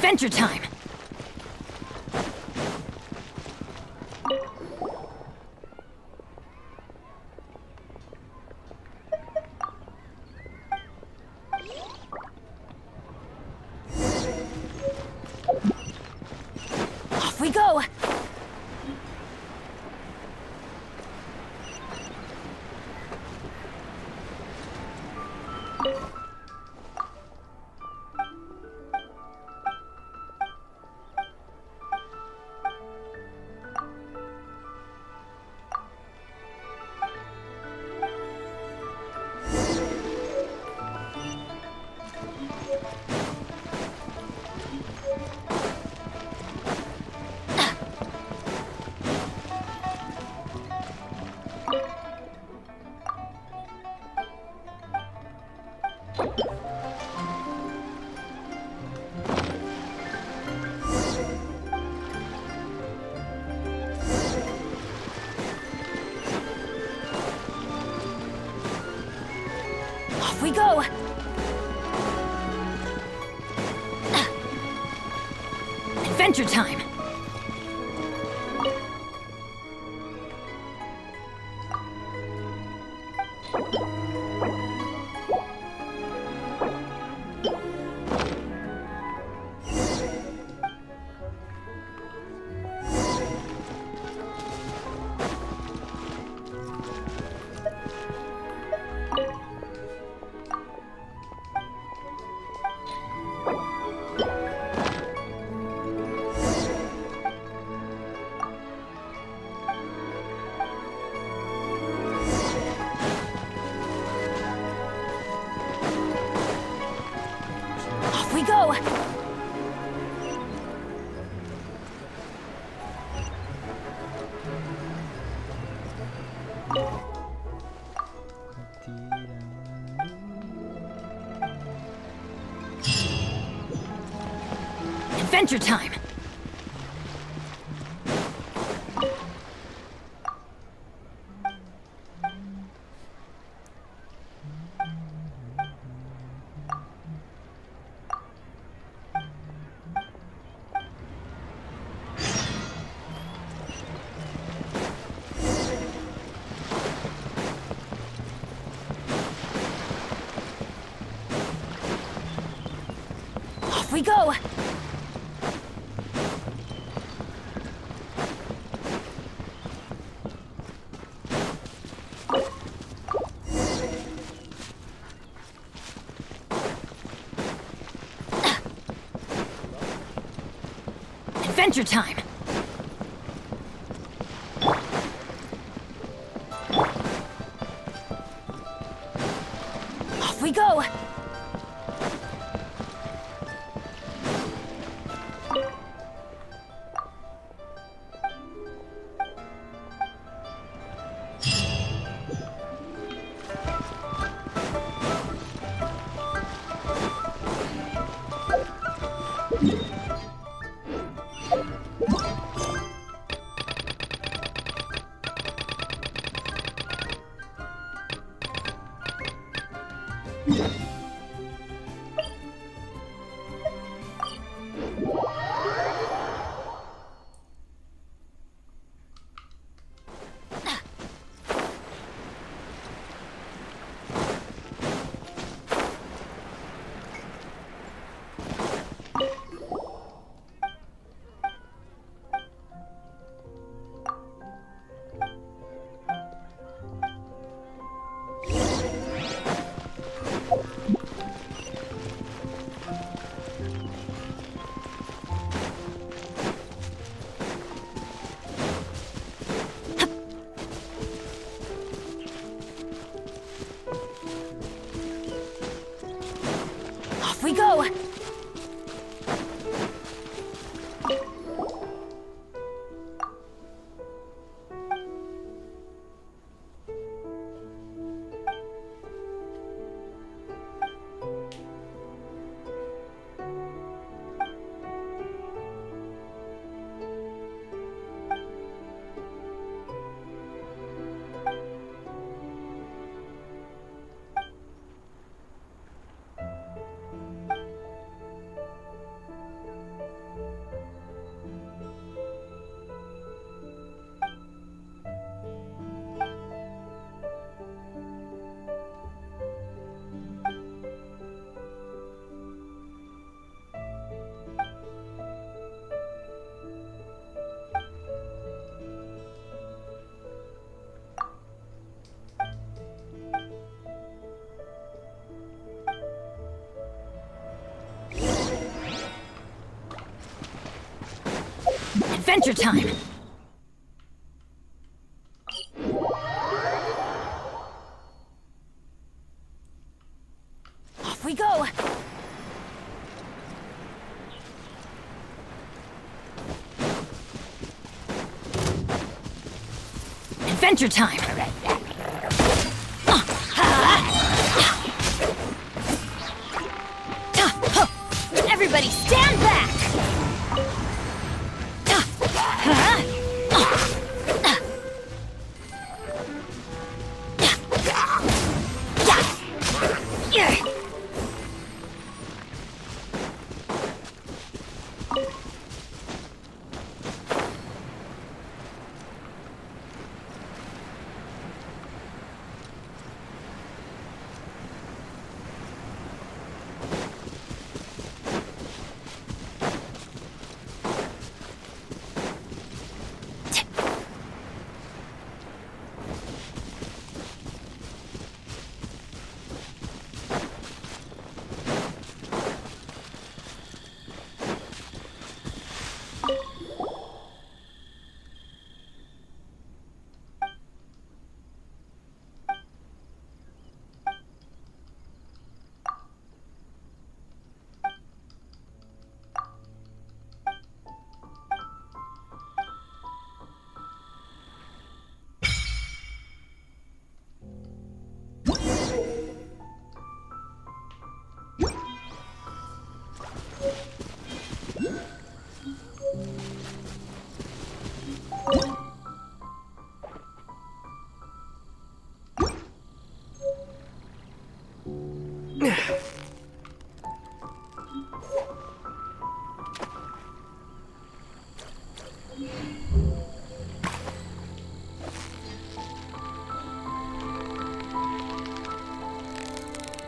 Adventure time! Off we go! Off we go! Adventure time! Off we go! Adventure time! we go! Adventure time! Off we go! Off we go! Adventure time! Off we go! Adventure time! Everybody stand back!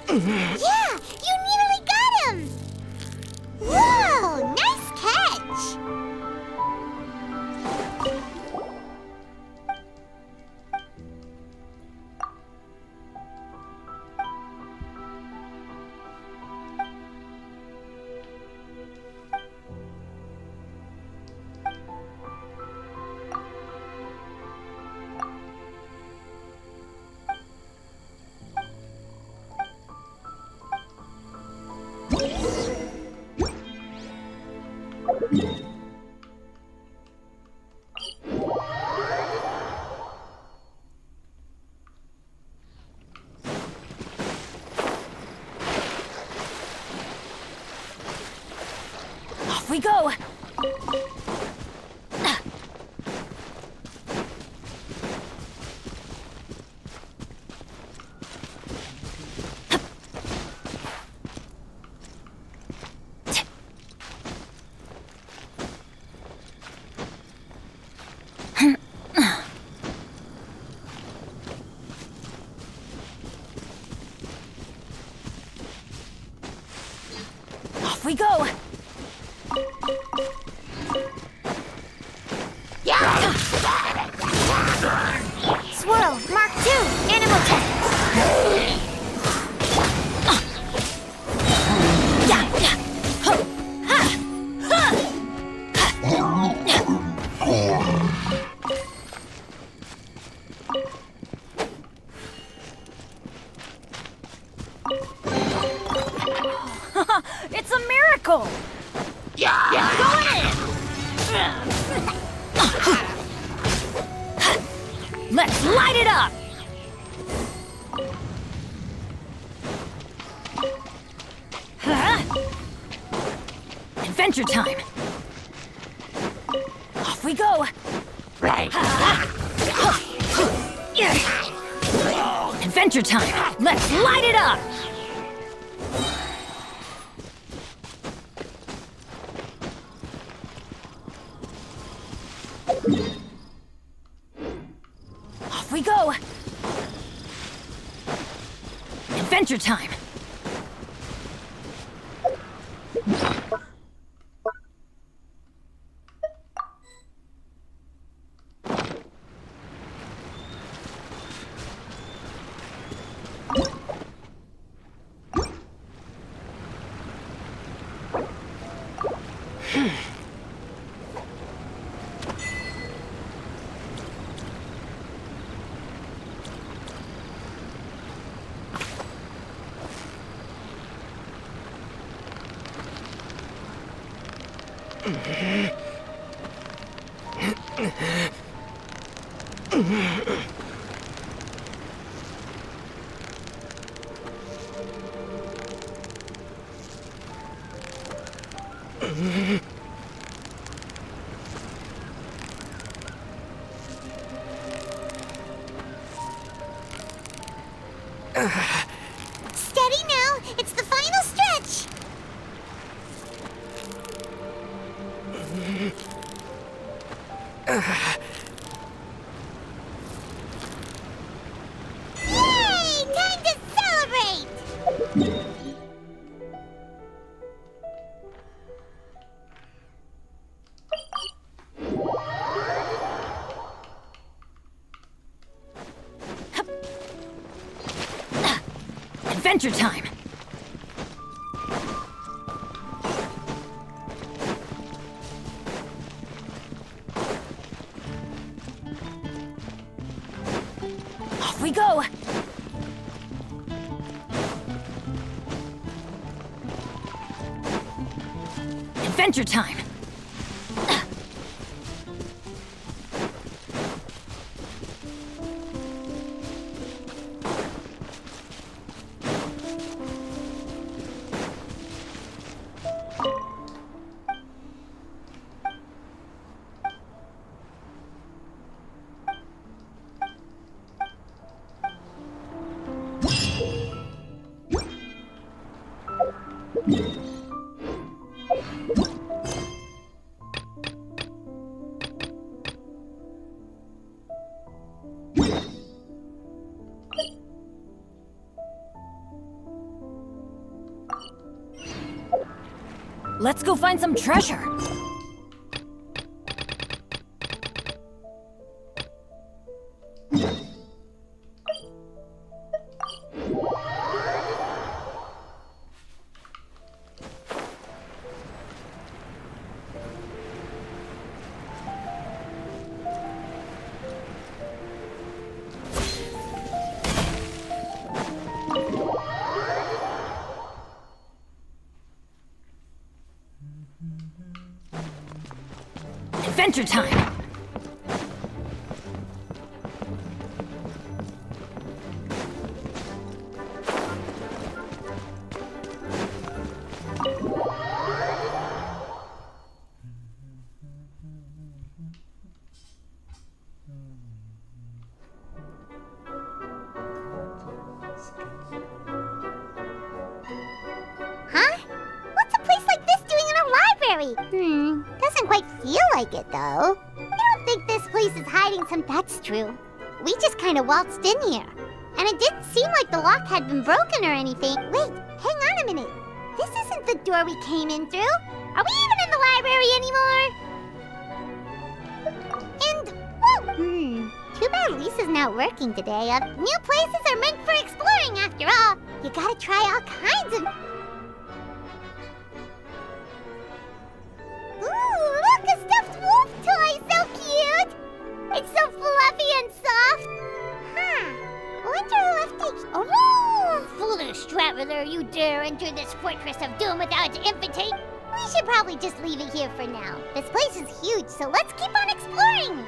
Yeah, you nearly got him! Woo! we go! Off we go! Swirl, Mark 2, animal test. It's a miracle! Going in! Let's light it up! Adventure time! Off we go! Right. Adventure time! Let's light it up! Off we go! Adventure time! Steady now, it's the final stretch. Yay! Time to celebrate! Adventure time! Off we go! Adventure time! Let's go find some treasure! Adventure time! quite feel like it, though. I don't think this place is hiding some... That's true. We just kind of waltzed in here. And it didn't seem like the lock had been broken or anything. Wait, hang on a minute. This isn't the door we came in through. Are we even in the library anymore? And, whoa! Too bad Lisa's not working today. New places are meant for exploring, after all. You gotta try all kinds of... Ooh, look, a stuffed wolf toy! So cute! It's so fluffy and soft. Huh. I wonder who left it. Oh, foolish traveler, you dare enter this fortress of doom without its invitation? We should probably just leave it here for now. This place is huge, so let's keep on exploring.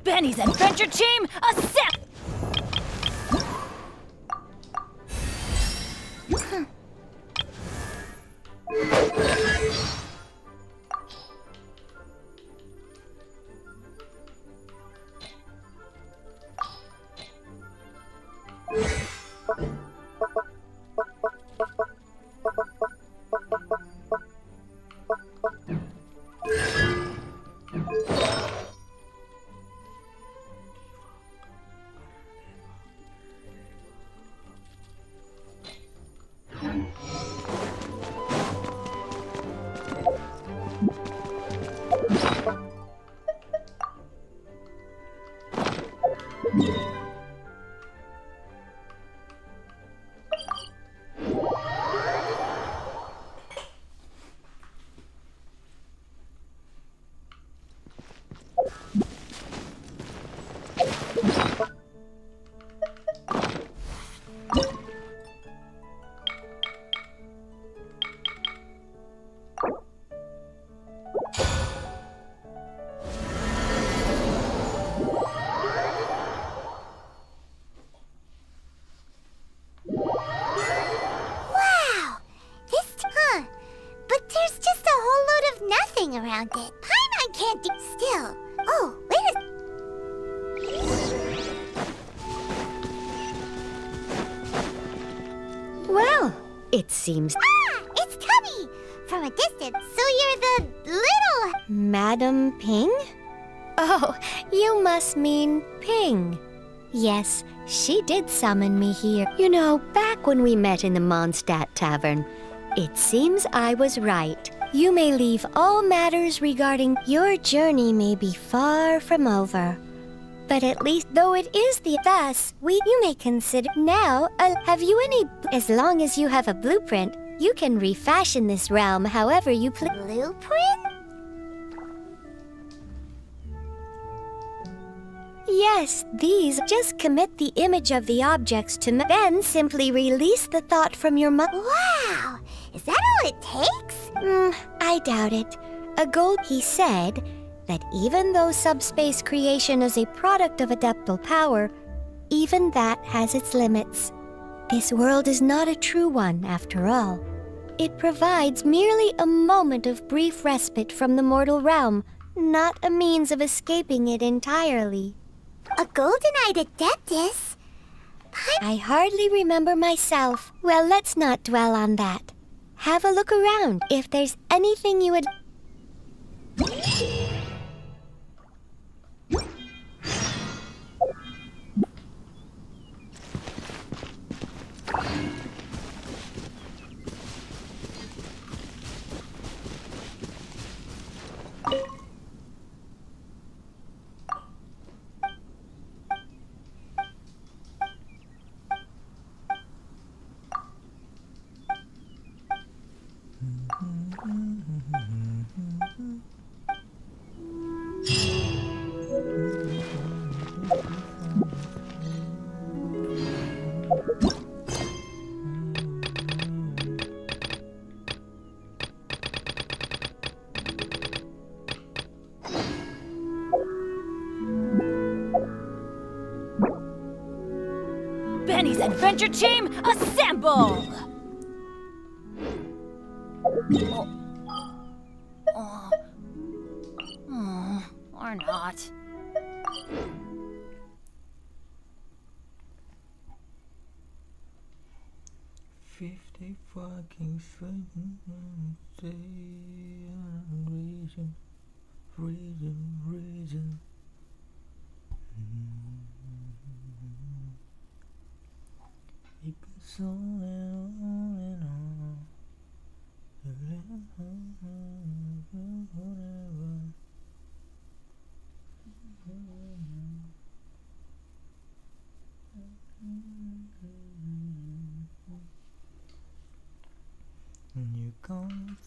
Benny's adventure team, accept! around it. Paimon can't do still. Oh, wait a... Well, it seems... Ah! It's Tubby! From a distance, so you're the little... Madam Ping? Oh, you must mean Ping. Yes, she did summon me here. You know, back when we met in the Mondstadt Tavern. It seems I was right. You may leave all matters regarding your journey may be far from over. But at least, though it is thus, you may consider now, have you any... As long as you have a blueprint, you can refashion this realm however you please. Blueprint? Yes, these just commit the image of the objects to then simply release the thought from your mind. Wow! Is that all it takes? I doubt it. He said that even though subspace creation is a product of adeptal power, even that has its limits. This world is not a true one, after all. It provides merely a moment of brief respite from the mortal realm, not a means of escaping it entirely. A golden-eyed adeptus? I hardly remember myself. Well, let's not dwell on that. Have a look around. If there's anything you would... Benny's Adventure Team, assemble! Or not. Fucking reason. It goes on and on. And you come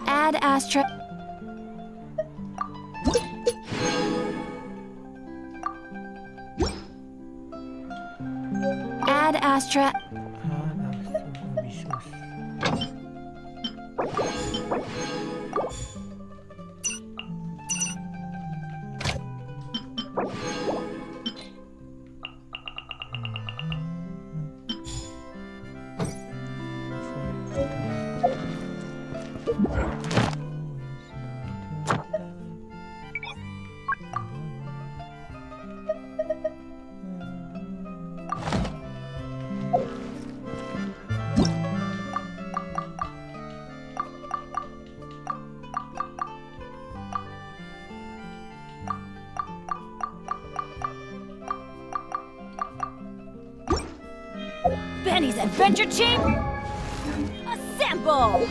Add Astra. Add Astra. Benny's Adventure Team, assemble!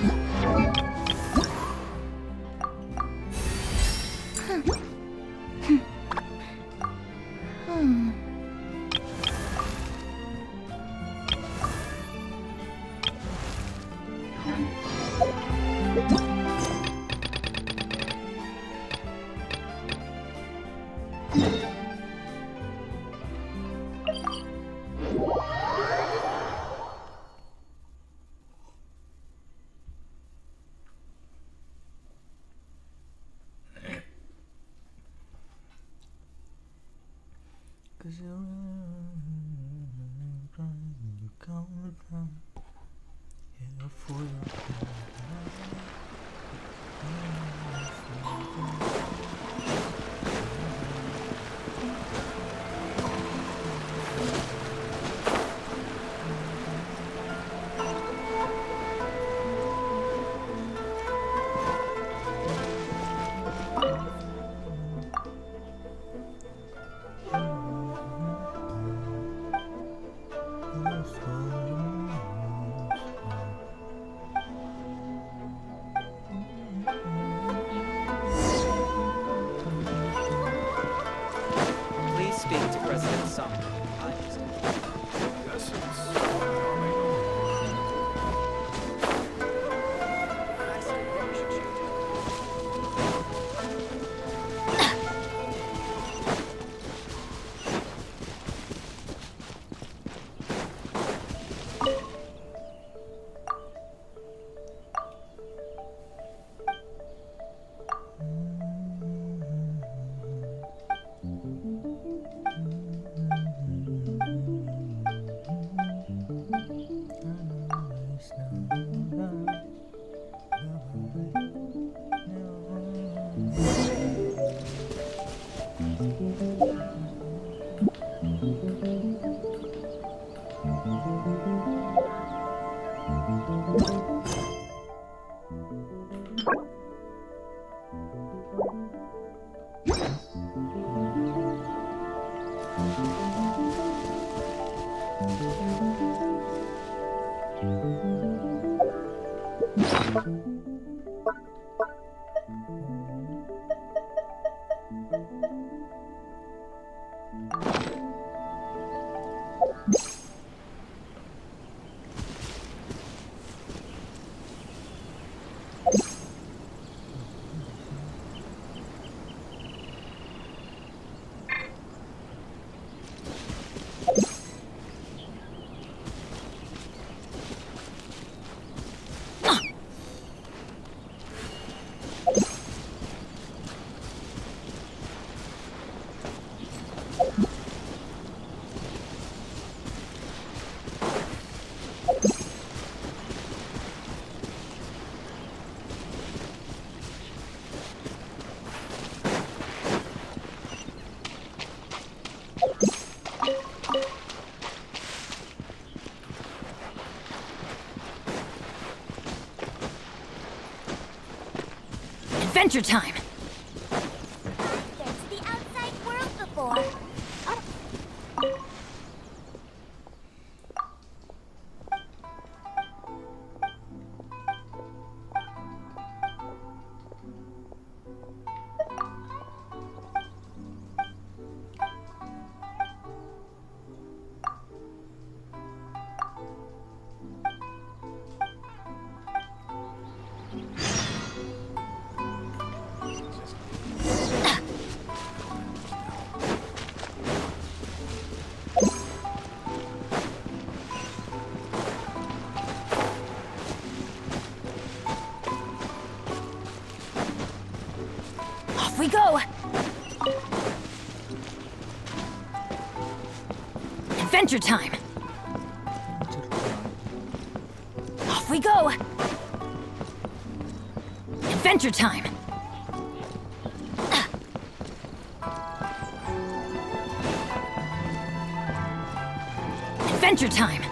'cause you're crying, you come down here for your Please speak to President Summer. Adventure time! I've been to the outside world before. Off we go! Adventure time! Off we go! Adventure time! Adventure time!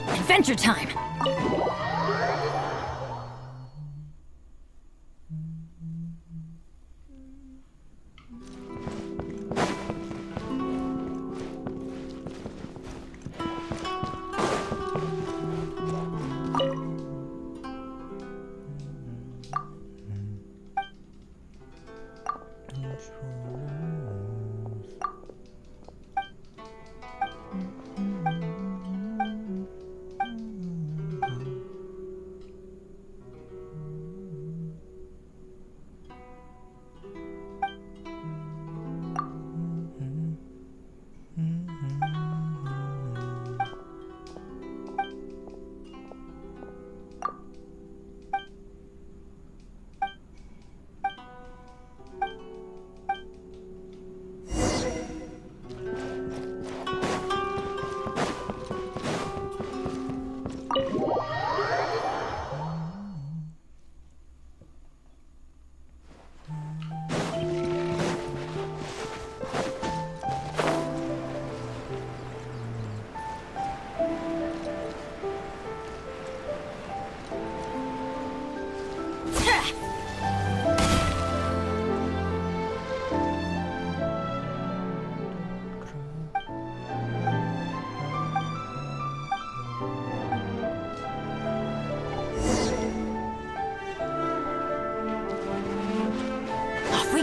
Adventure time!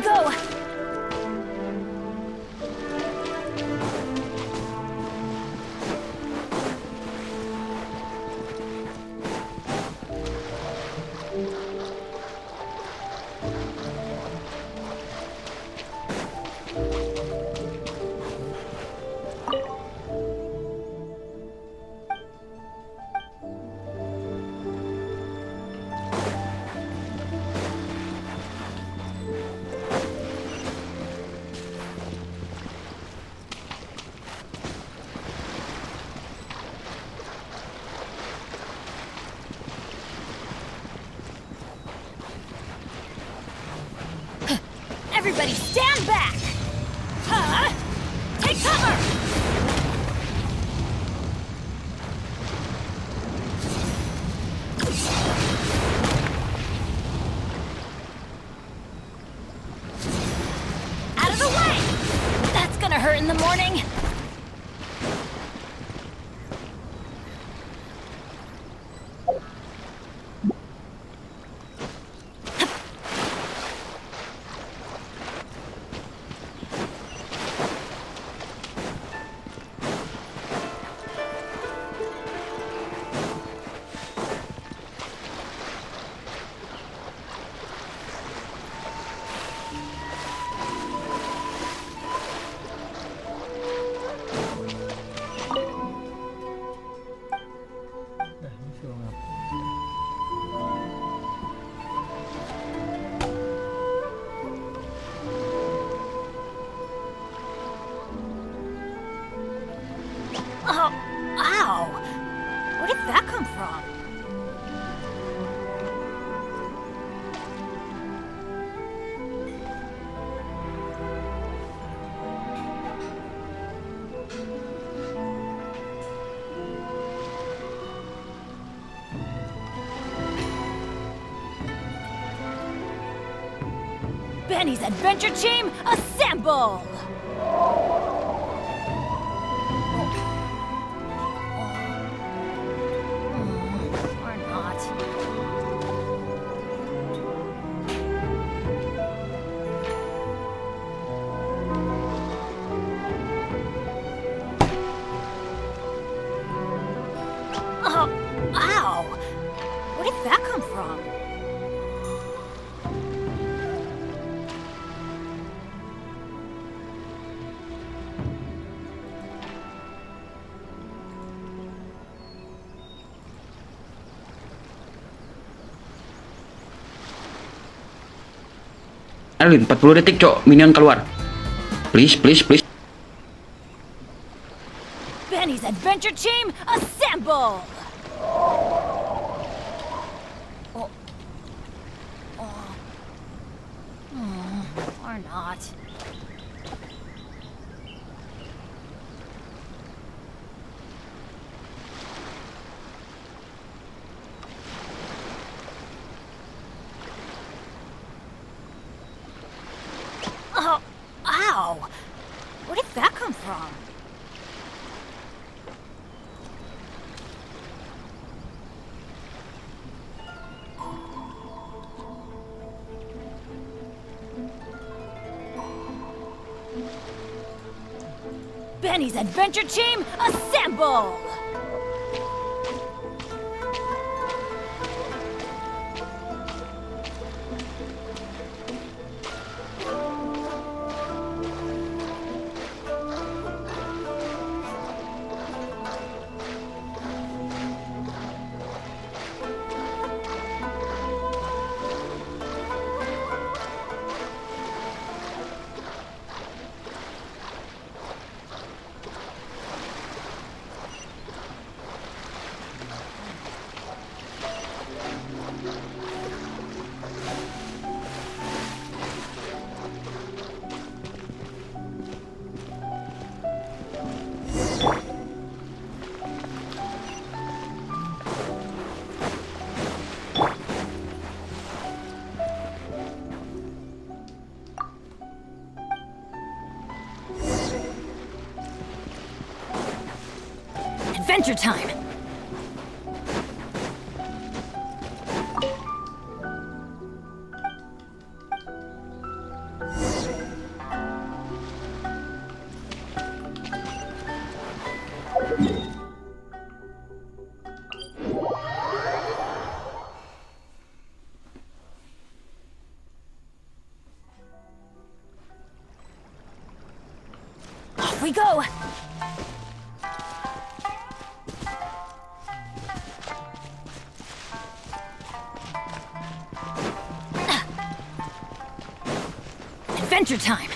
go! Everybody stand back! Huh? Take cover! Out of the way! That's gonna hurt in the morning! Oh, ow! Where did that come from? Benny's Adventure Team, assemble! Or not. Oh, ow! Where did that come from? Alvin, 40 detik, Cok. Minion keluar. Please, please, please. Benny's Adventure Team, assemble! Oh. Or not. Oh, ow! Where did that come from? Benny's Adventure Team, assemble! Adventure time! we go! Adventure time!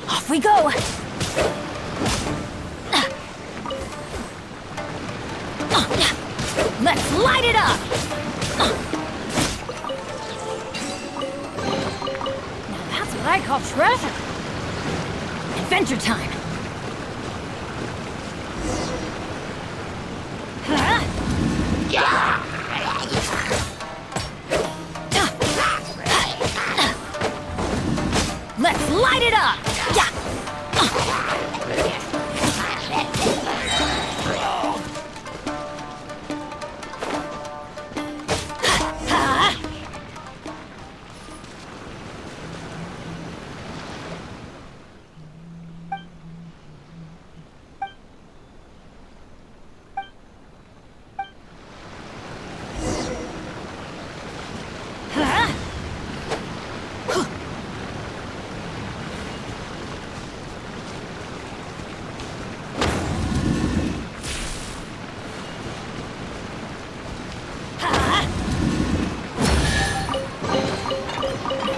Off we go! Let's light it up! Now that's what I call treasure! Adventure time! Let's light it up!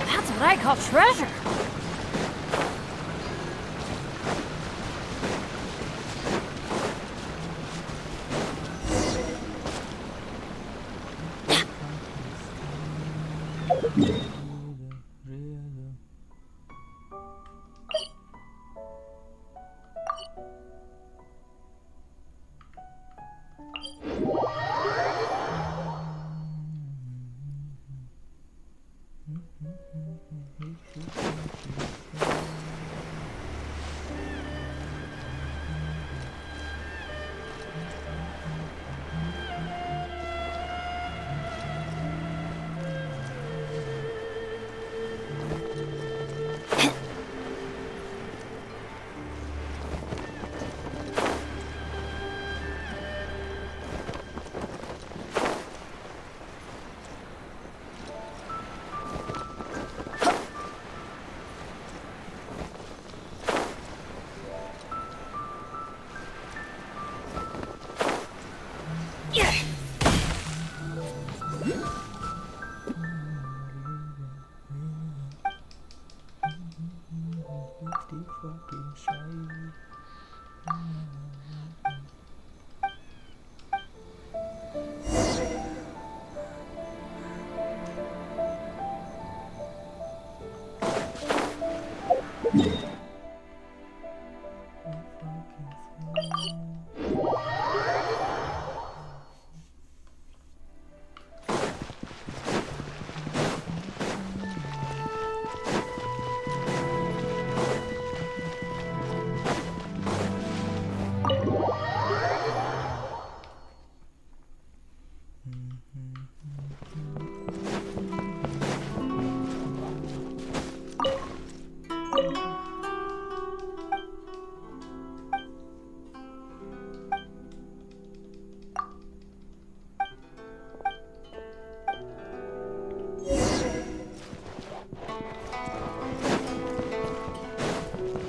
That's what I call treasure!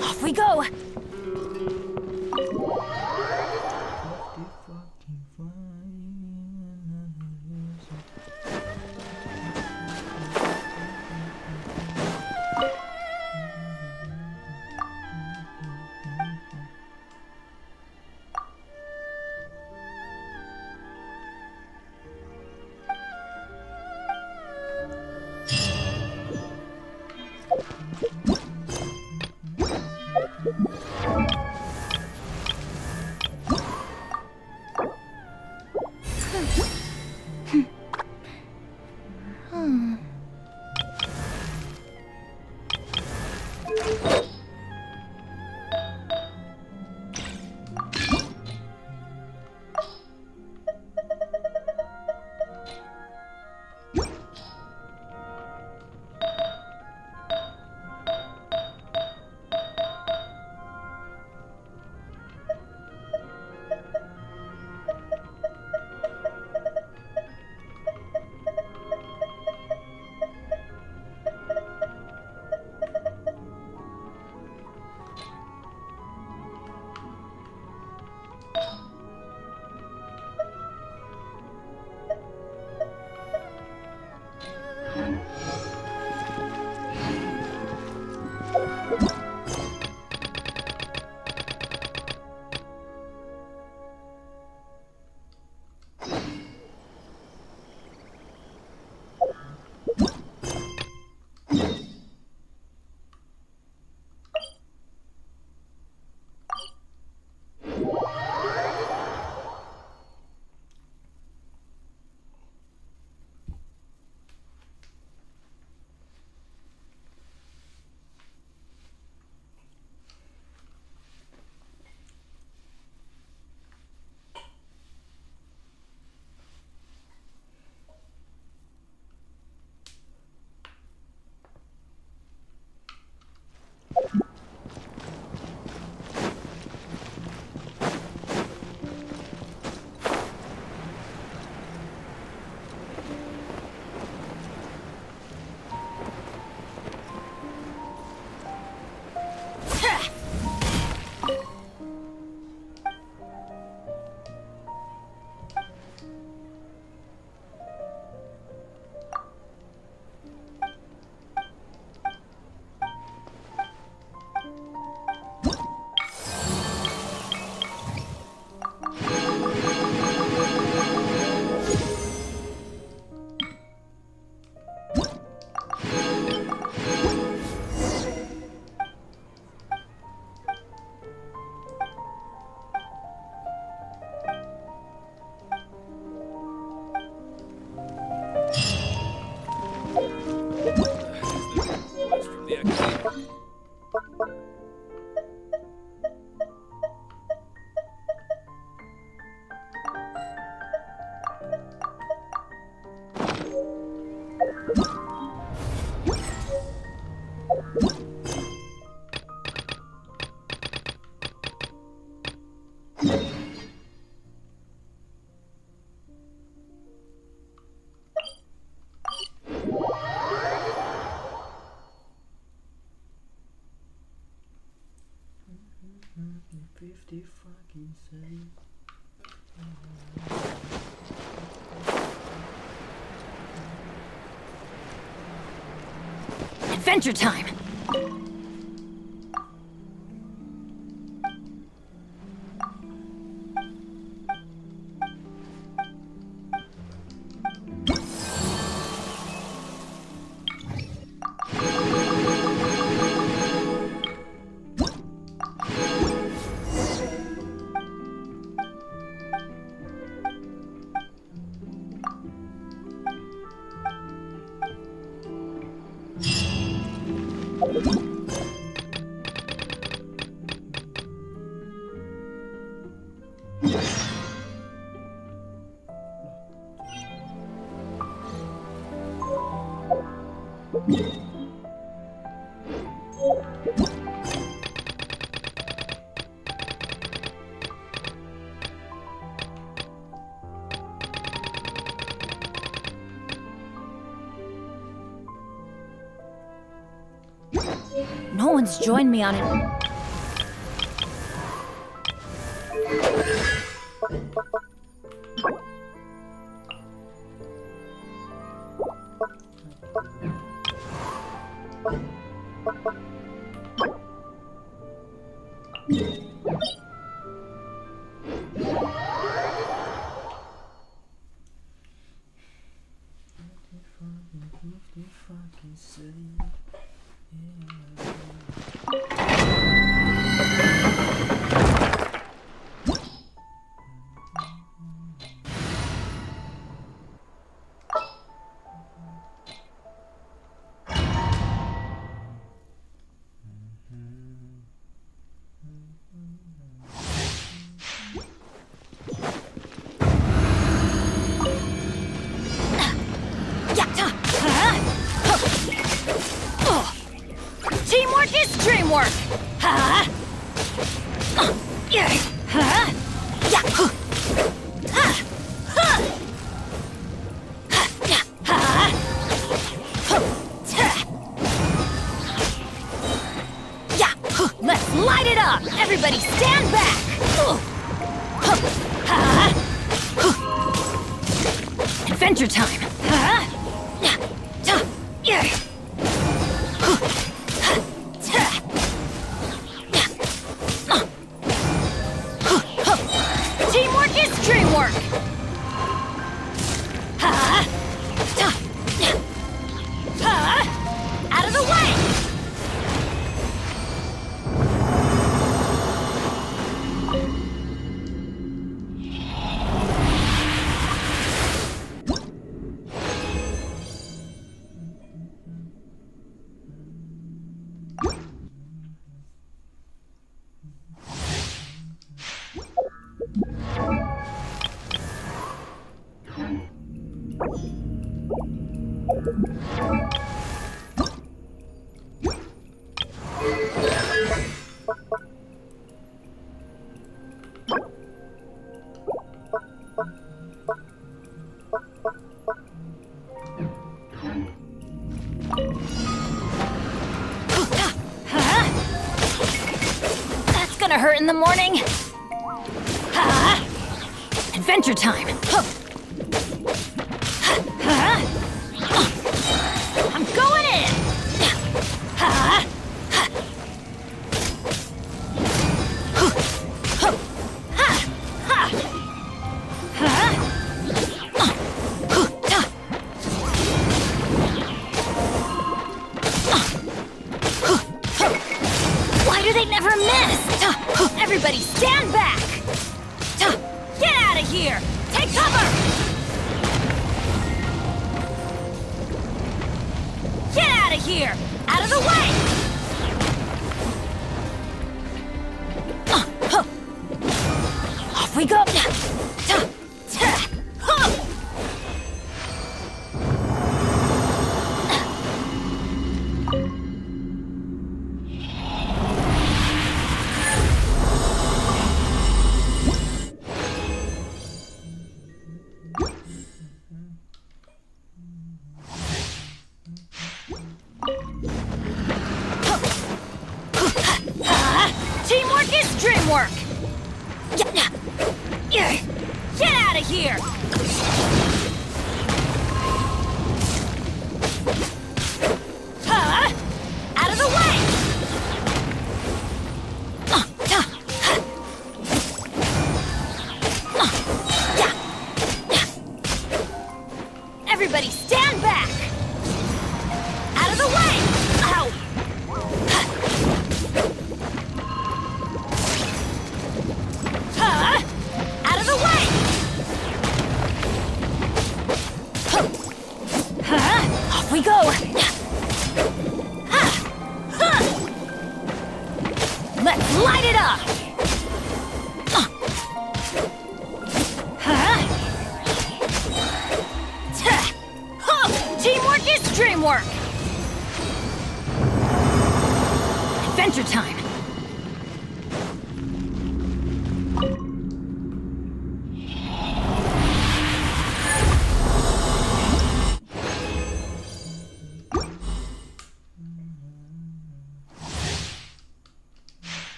Off we go! 50 fucking cents. Adventure time! No one's joined me on it. Teamwork is dreamwork! Let's light it up! Everybody stand back! Adventure time! Teamwork is dreamwork! Out of the way! That's gonna hurt in the morning. Adventure time. I'm going in. Why do they never miss? Everybody stand back! Get out of here! Take cover! Get out of here! Out of the way! Off we go! Teamwork is work! Get out of here! Huh? Out of the way! Everybody stand back! Out of the way! Ow! Huh? Out of the way! Huh? Off we go! Let's light it up! Teamwork is dreamwork! Adventure time!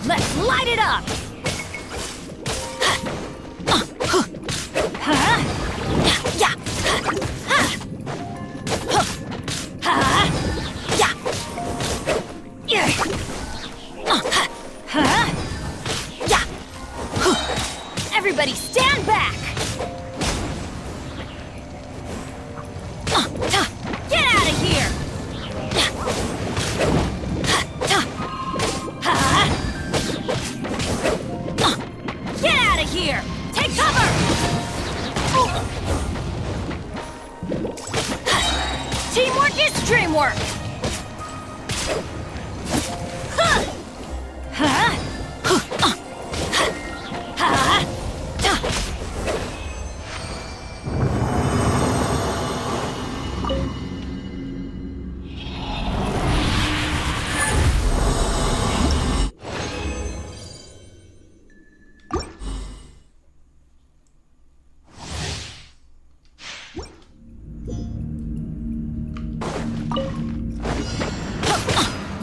Let's light it up! Everybody stand back! Get out of here! Get out of here! Take cover! Teamwork is dreamwork!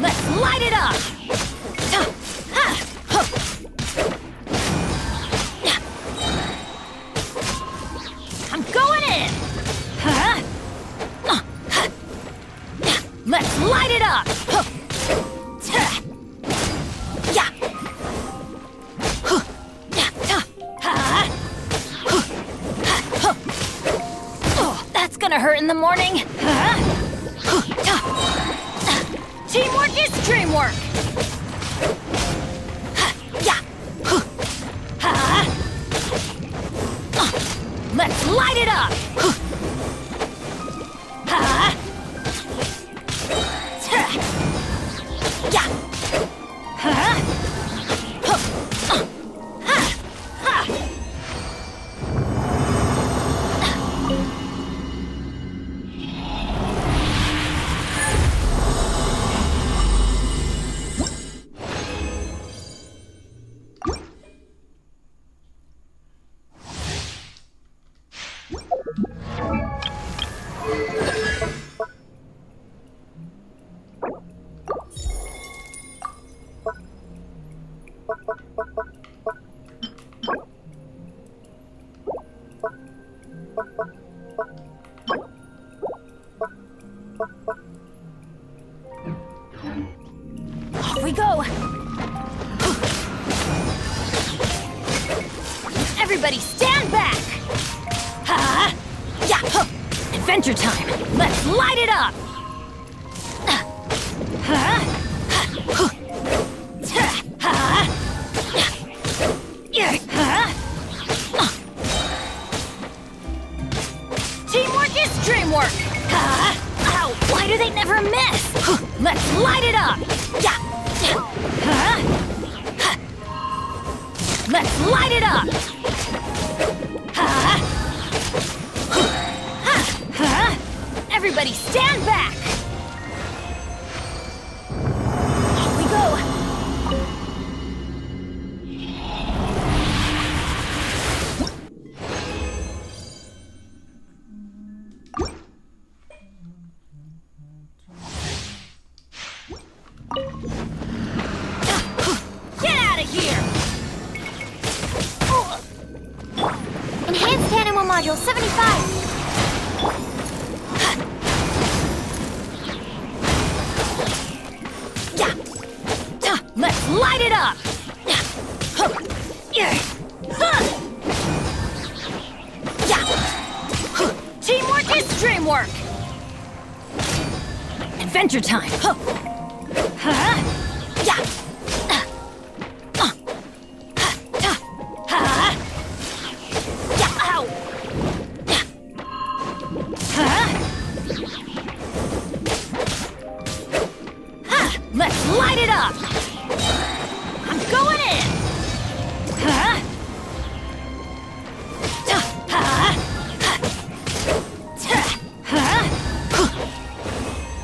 Let's light it up! I'm going in! Let's light it up! Oh, that's gonna hurt in the morning! Teamwork is dreamwork! Let's light it up! Off we go! Everybody stand back! Adventure time! Let's light it up! Teamwork is dreamwork! Ow! Why do they never miss? Let's light it up! Let's light it up! Everybody stand back! Module 75. Let's light it up! Teamwork is dreamwork! Adventure time! Let's light it up! I'm going in!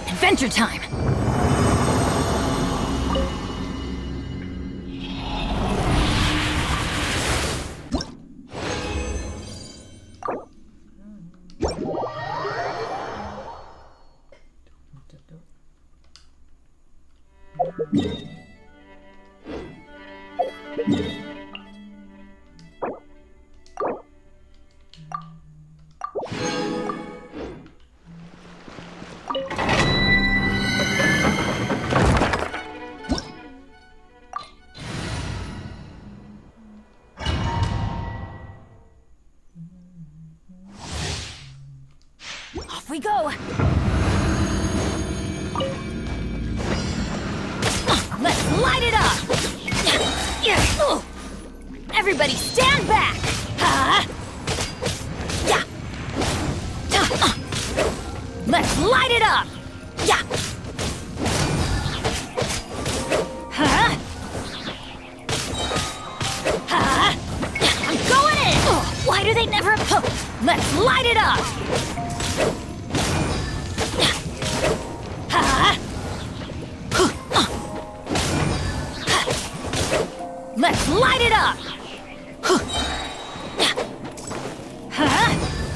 Adventure time! Off we go! Let's light it up! Everybody stand back! Let's light it up! I'm going in! Why do they never... Let's light it up! Let's light it up!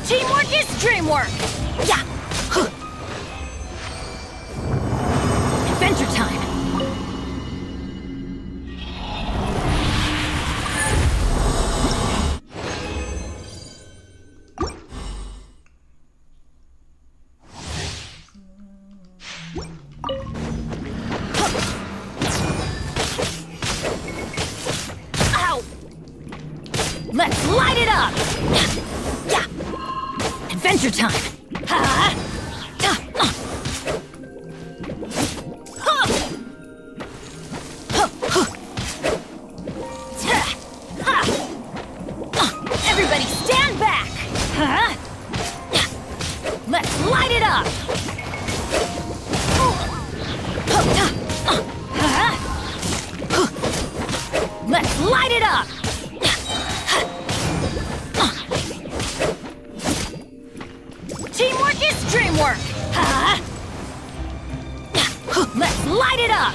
Teamwork is dreamwork! Adventure time! Let's light it up! Adventure time! Everybody stand back! Let's light it up! Let's light it up! Teamwork is dreamwork! Let's light it up!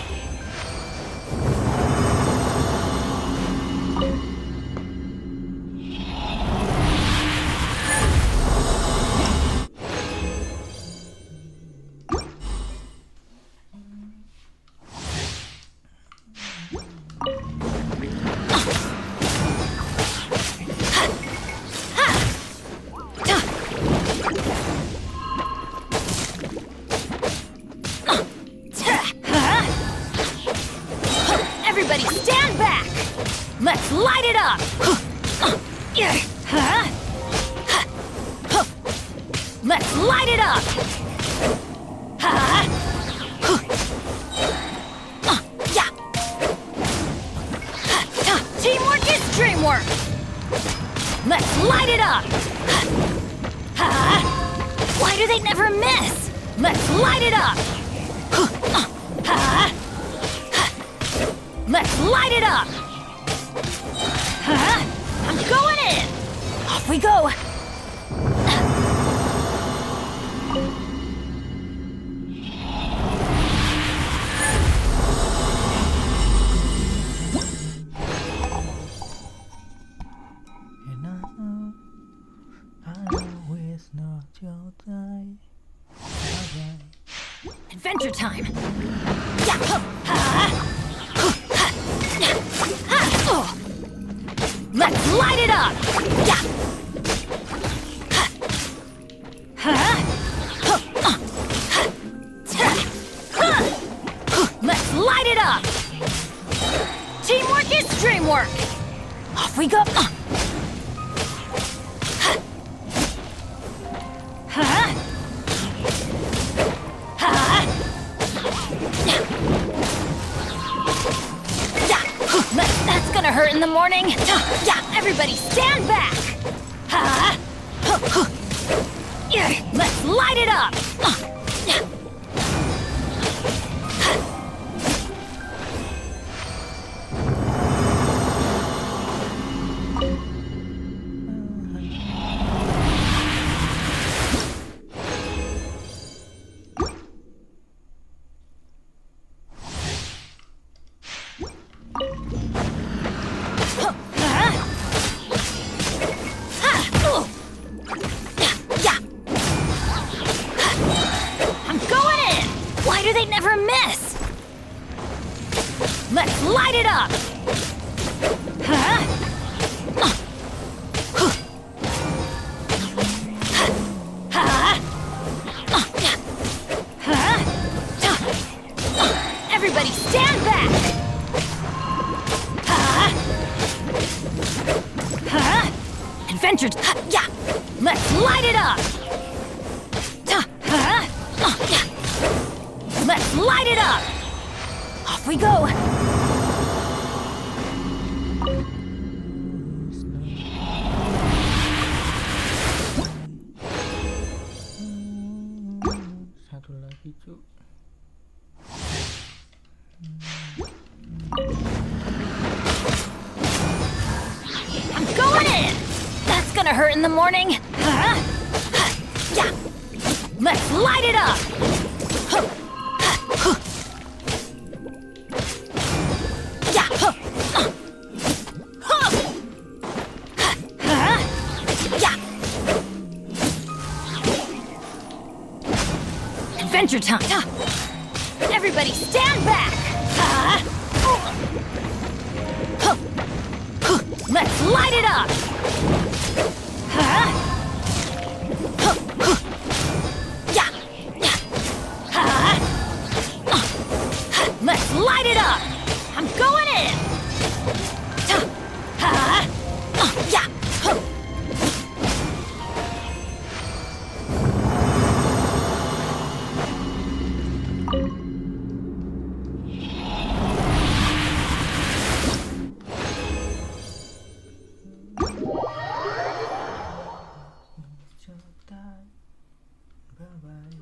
Everybody stand back! Let's light it up! Let's light it up! Teamwork is dreamwork! Let's light it up! Why do they never miss? Let's light it up! Let's light it up! I'm going in! Off we go! Adventure time! Let's light it up! it up! Teamwork is dreamwork! Off we go! That's gonna hurt in the morning! Yeah, everybody stand back! Let's light it up! I'm going in! Why do they never miss? Let's light it up! Everybody stand back! Adventure! Yeah! Let's light it up! Let's light it up! Off we go! Satu lagi, Cuk. I'm going in! That's gonna hurt in the morning! Yeah! Let's light it up! Yeah! Yeah! Adventure time! Everybody stand back! Let's light it up! Yeah! Let's light it up! I'm going in! Yeah! Bye-bye.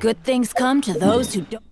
Good things come to those who don't.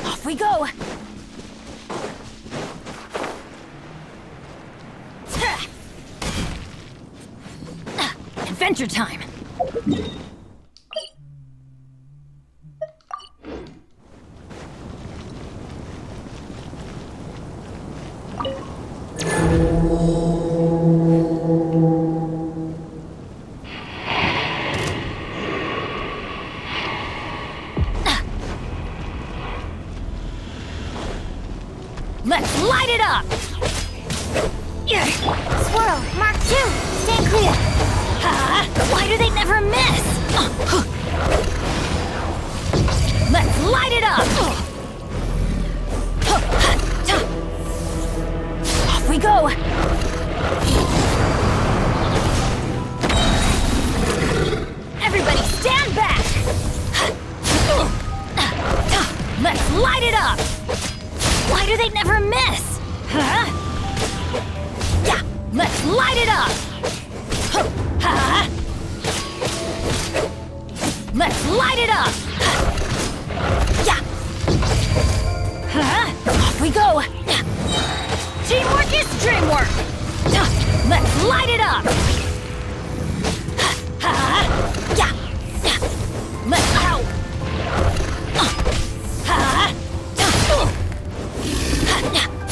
Off we go! Adventure time! Let's light it up! Swirl, Mark 2, stand clear. Why do they never miss? Let's light it up! Off we go! Everybody stand back! Let's light it up! Why do they never miss? Yeah, let's light it up! Let's light it up! Yeah! Off we go! Teamwork is dreamwork! Let's light it up! Yeah! Let's out!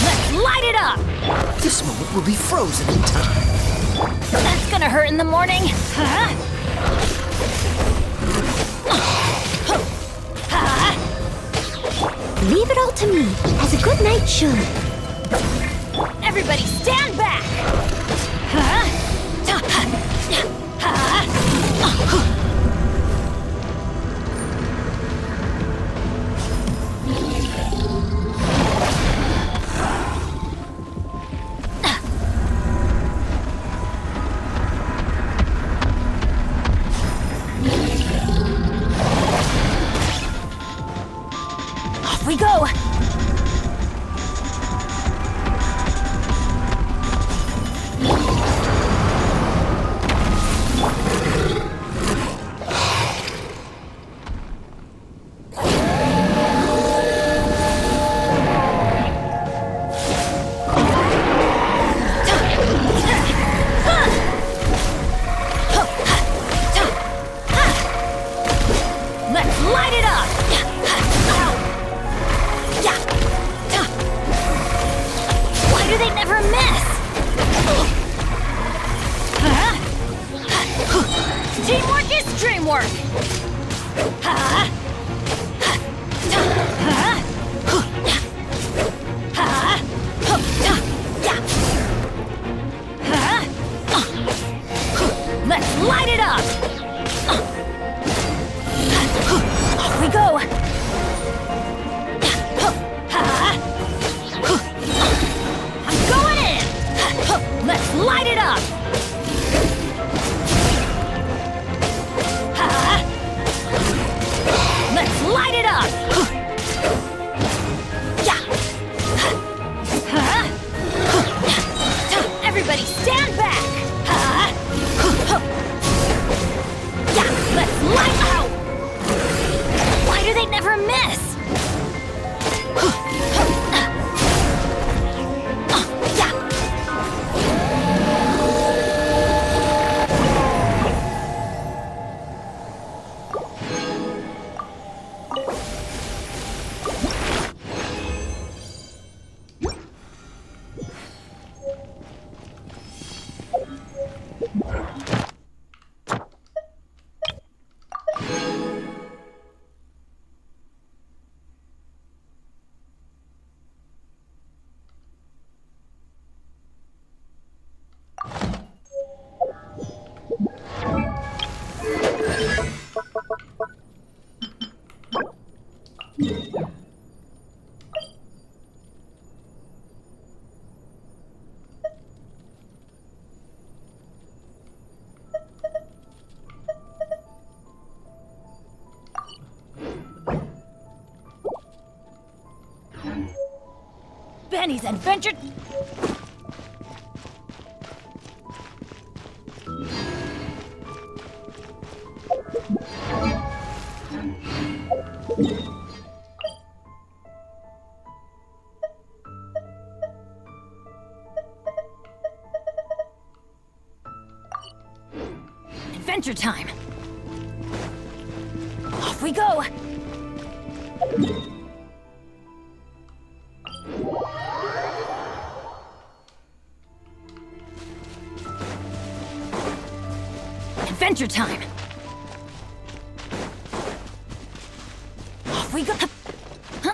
Let's light it up! This moment will be frozen in time. That's gonna hurt in the morning! Leave it all to me, as a good knight should. Everybody stand back! Off we go! Let's light it up! Yeah! Why do they never miss? Teamwork is dreamwork! Let's light it up! Off we go! I'm going in! Let's light it up! Granny's adventure. Adventure time. Off we go. Adventure time. Off we go. Huh?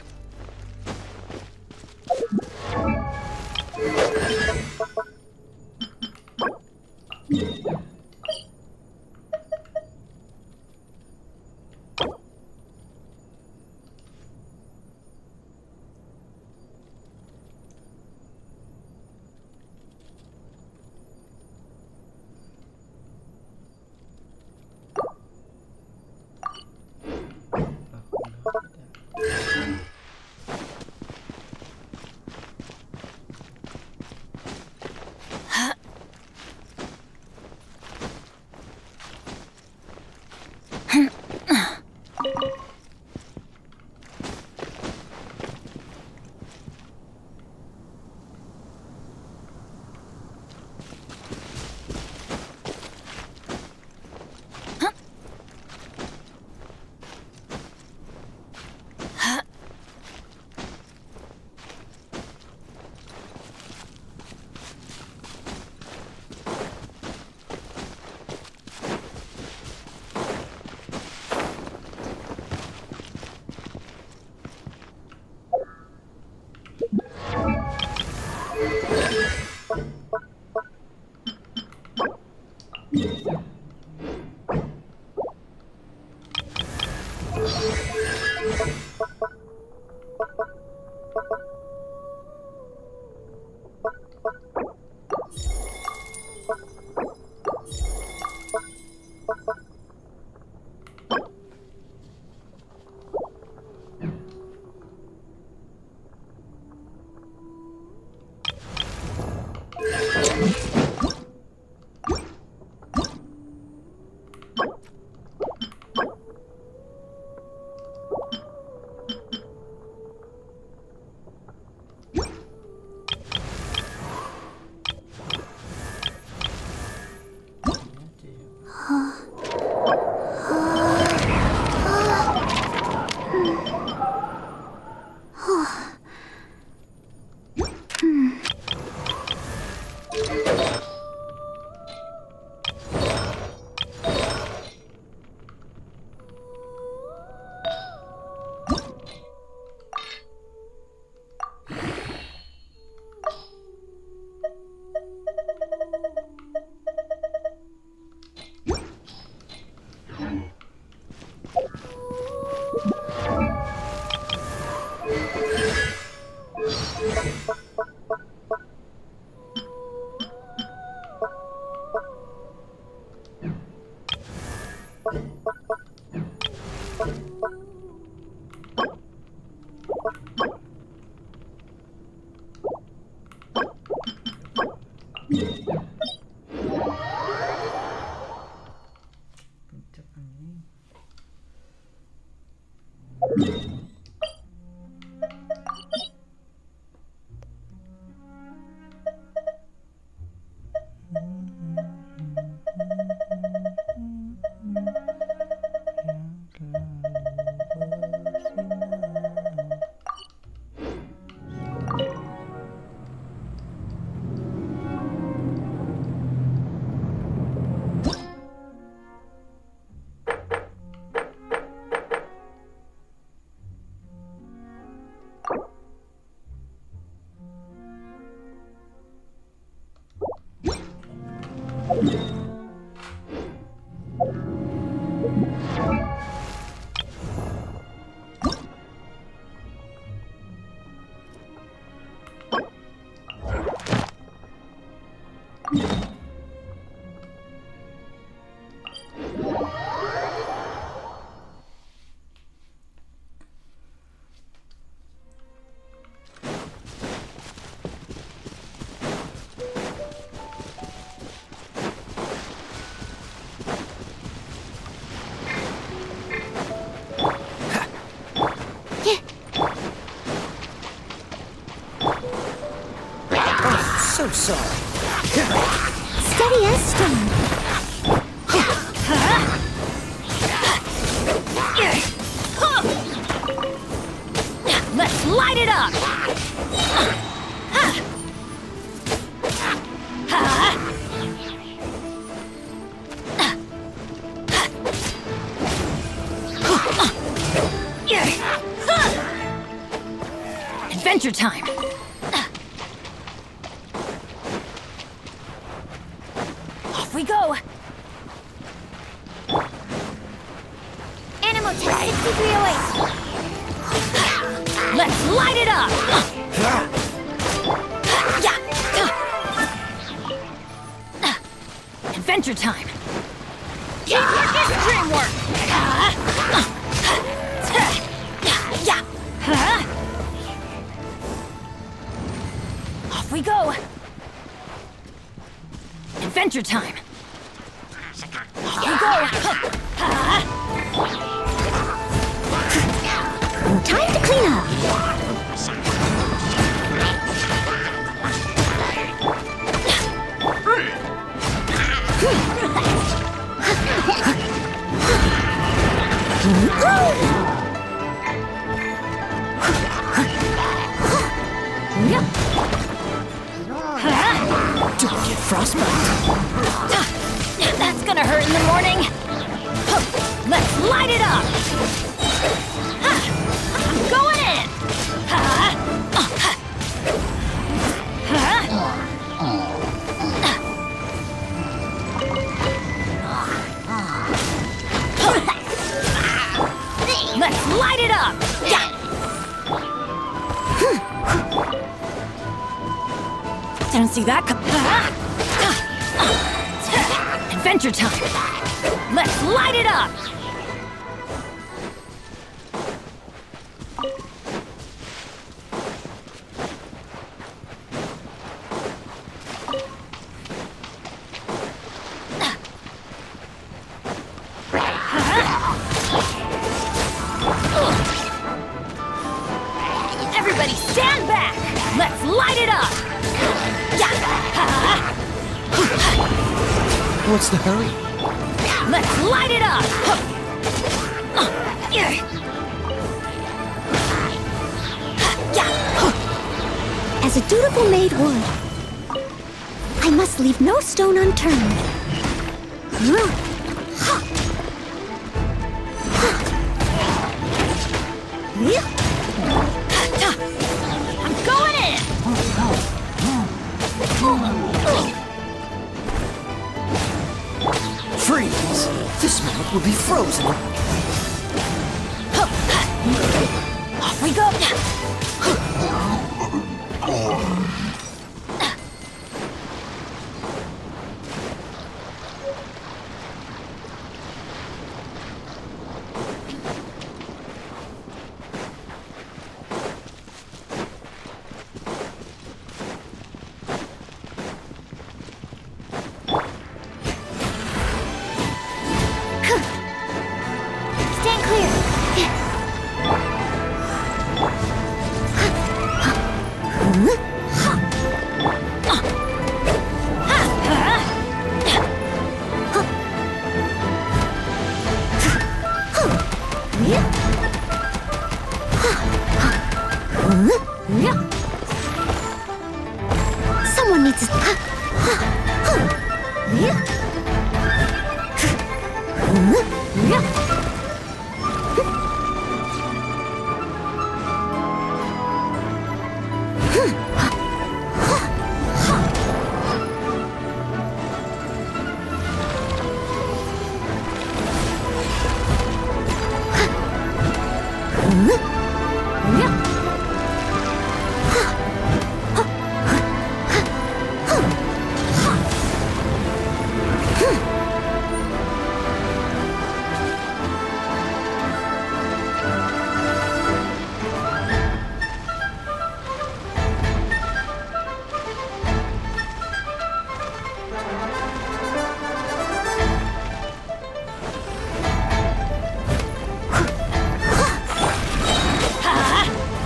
Adventure time! Off we go! Animal test 6308. Let's light it up! Adventure time! Keep your dream work! Off we go! Adventure time! Off we go! Time to clean up. Don't get frostbite. That's gonna hurt in the morning! Let's light it up! I'm going in! Let's light it up! Didn't see that come. Adventure time! Let's light it up! Everybody stand back! Let's light it up! What's the hurry? Let's light it up! As a dutiful maid would, I must leave no stone unturned. I'm going in! Freeze! This mount will be frozen. Off we go! Stand clear. Someone needs to...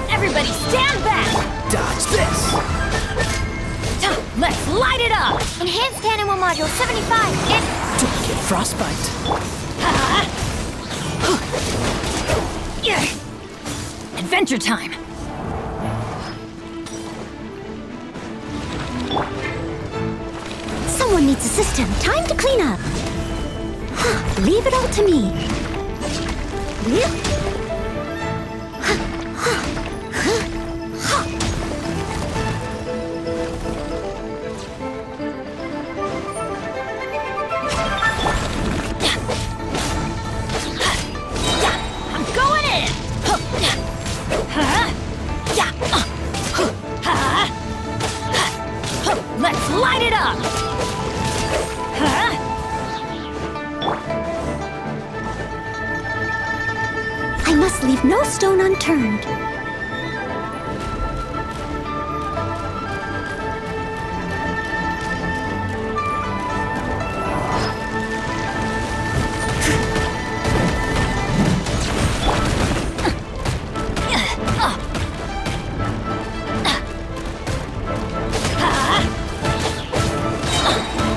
Everybody stand back! Dodge this! Let's light it up! Enhanced Animal Module 75 and... Don't get frostbite. Adventure time! Someone needs a system. Time to clean up. Leave it all to me. must leave no stone unturned.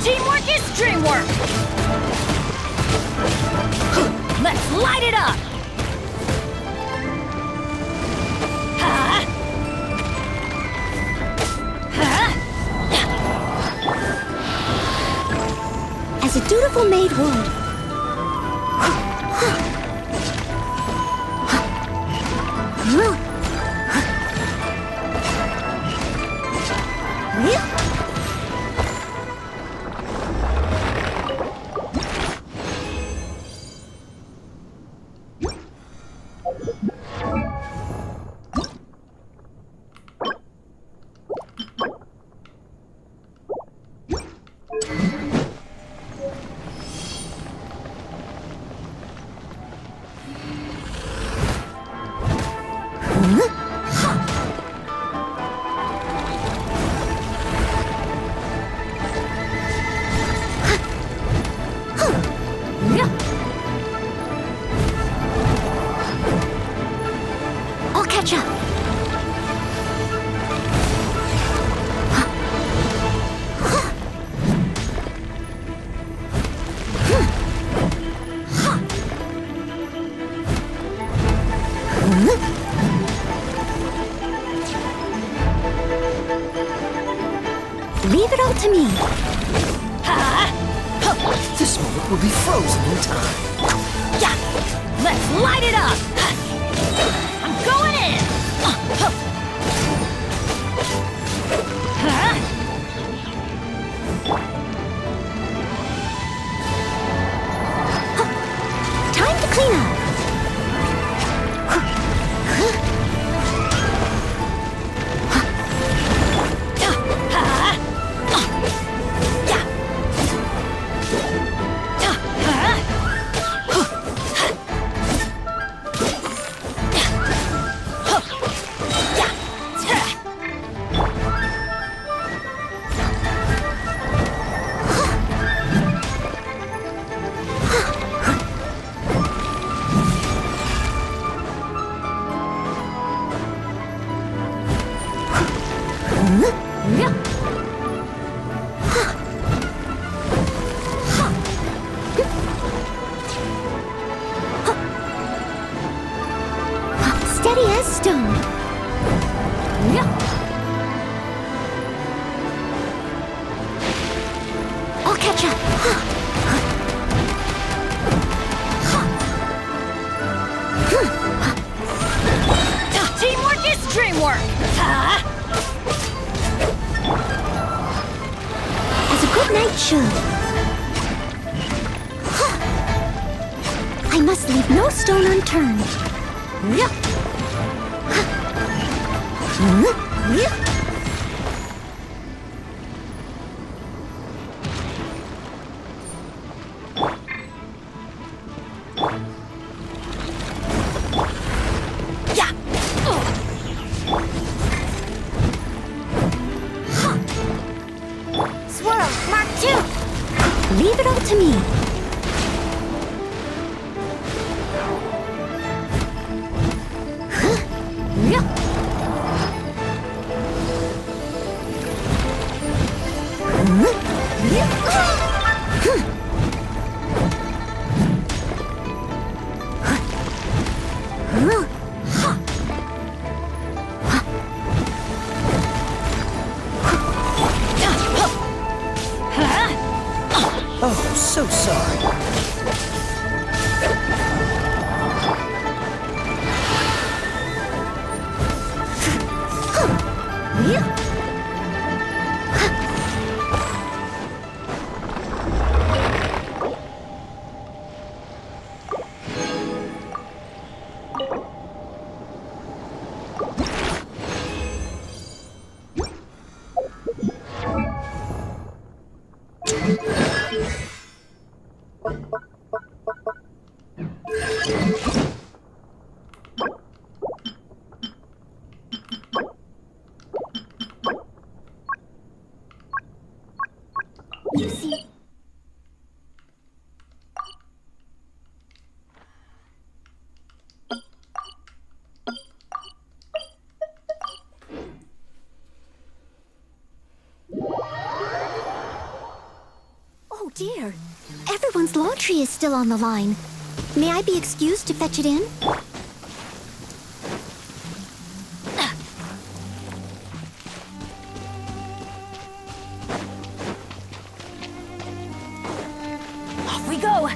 Teamwork is dreamwork! Let's light it up! As a dutiful maid would. I'll catch up. Leave it all to me. This moment will be frozen in time. Yeah! Let's light it up! I'm going in! Time to clean up. Steady as stone. I'll catch up. Teamwork is dreamwork! As a good knight should. I must leave no stone unturned. Swirl, Mark 2! Leave it all to me. Oh, so sorry. dear. Everyone's laundry is still on the line. May I be excused to fetch it in? Off we go!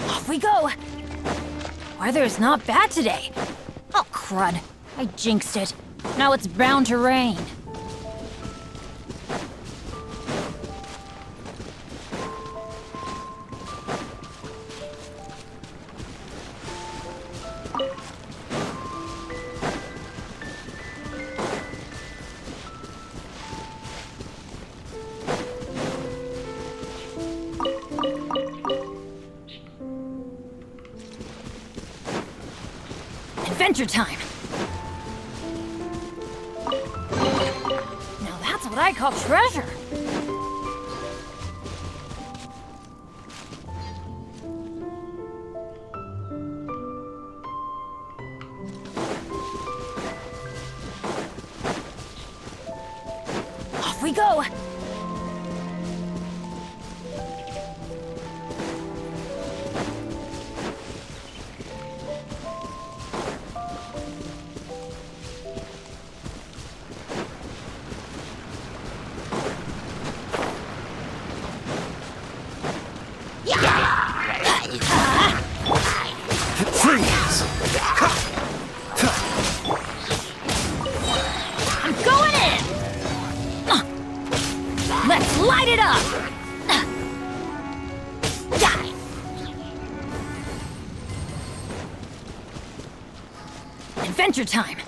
Off we go! Weather's not bad today. Oh, crud. I jinxed it. Now it's bound to rain. Adventure time! Now that's what I call treasure! Off we go! Freeze! I'm going in! Let's light it up! Adventure time!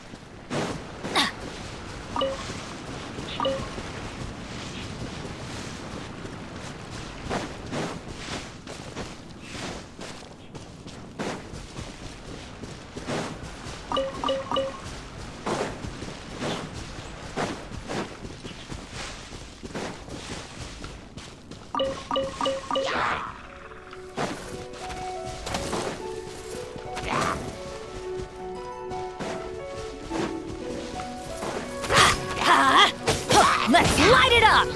Let's light it up!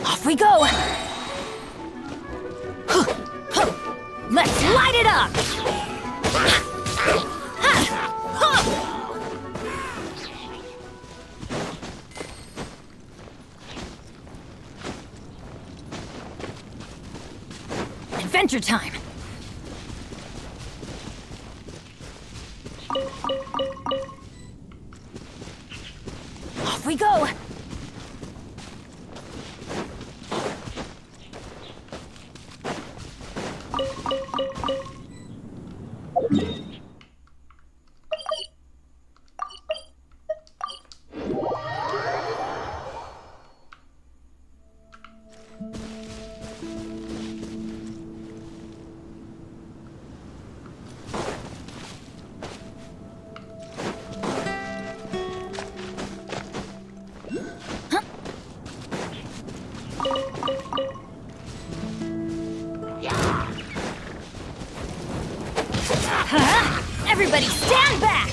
Off we go! Let's light it up! Adventure time! Off we go! Everybody stand back!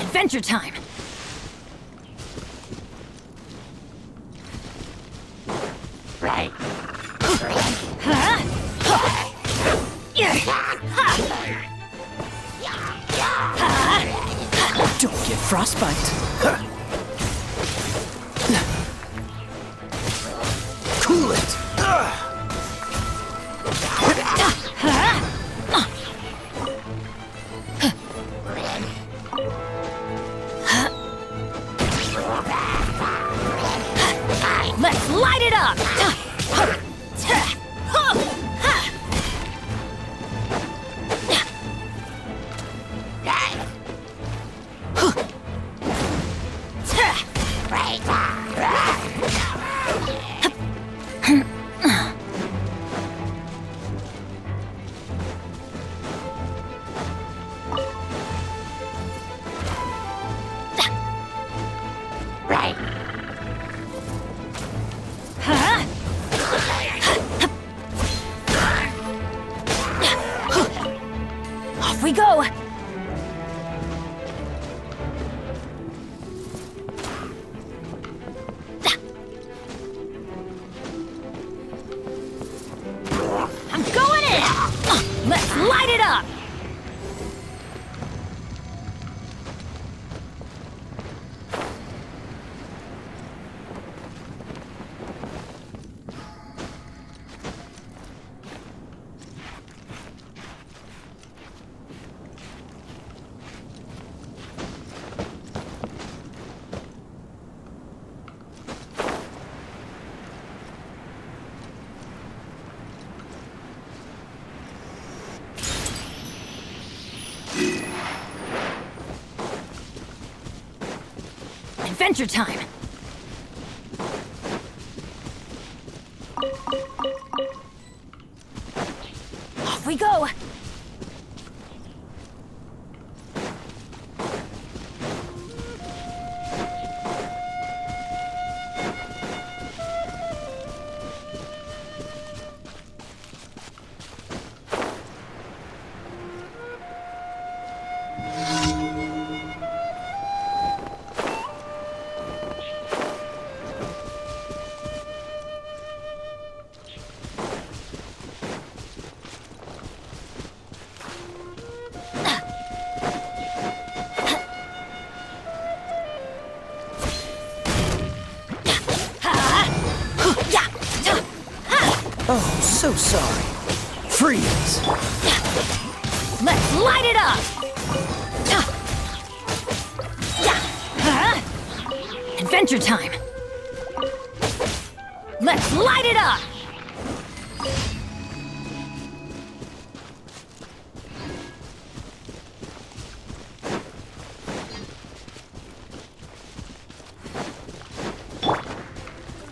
Adventure time! Right. Don't get frostbite. Cool it. Let's light it up! Off we go! I'm going in! Let's light it up! Adventure time! Off we go! Oh, so sorry. Freeze! Let's light it up! Adventure time! Let's light it up!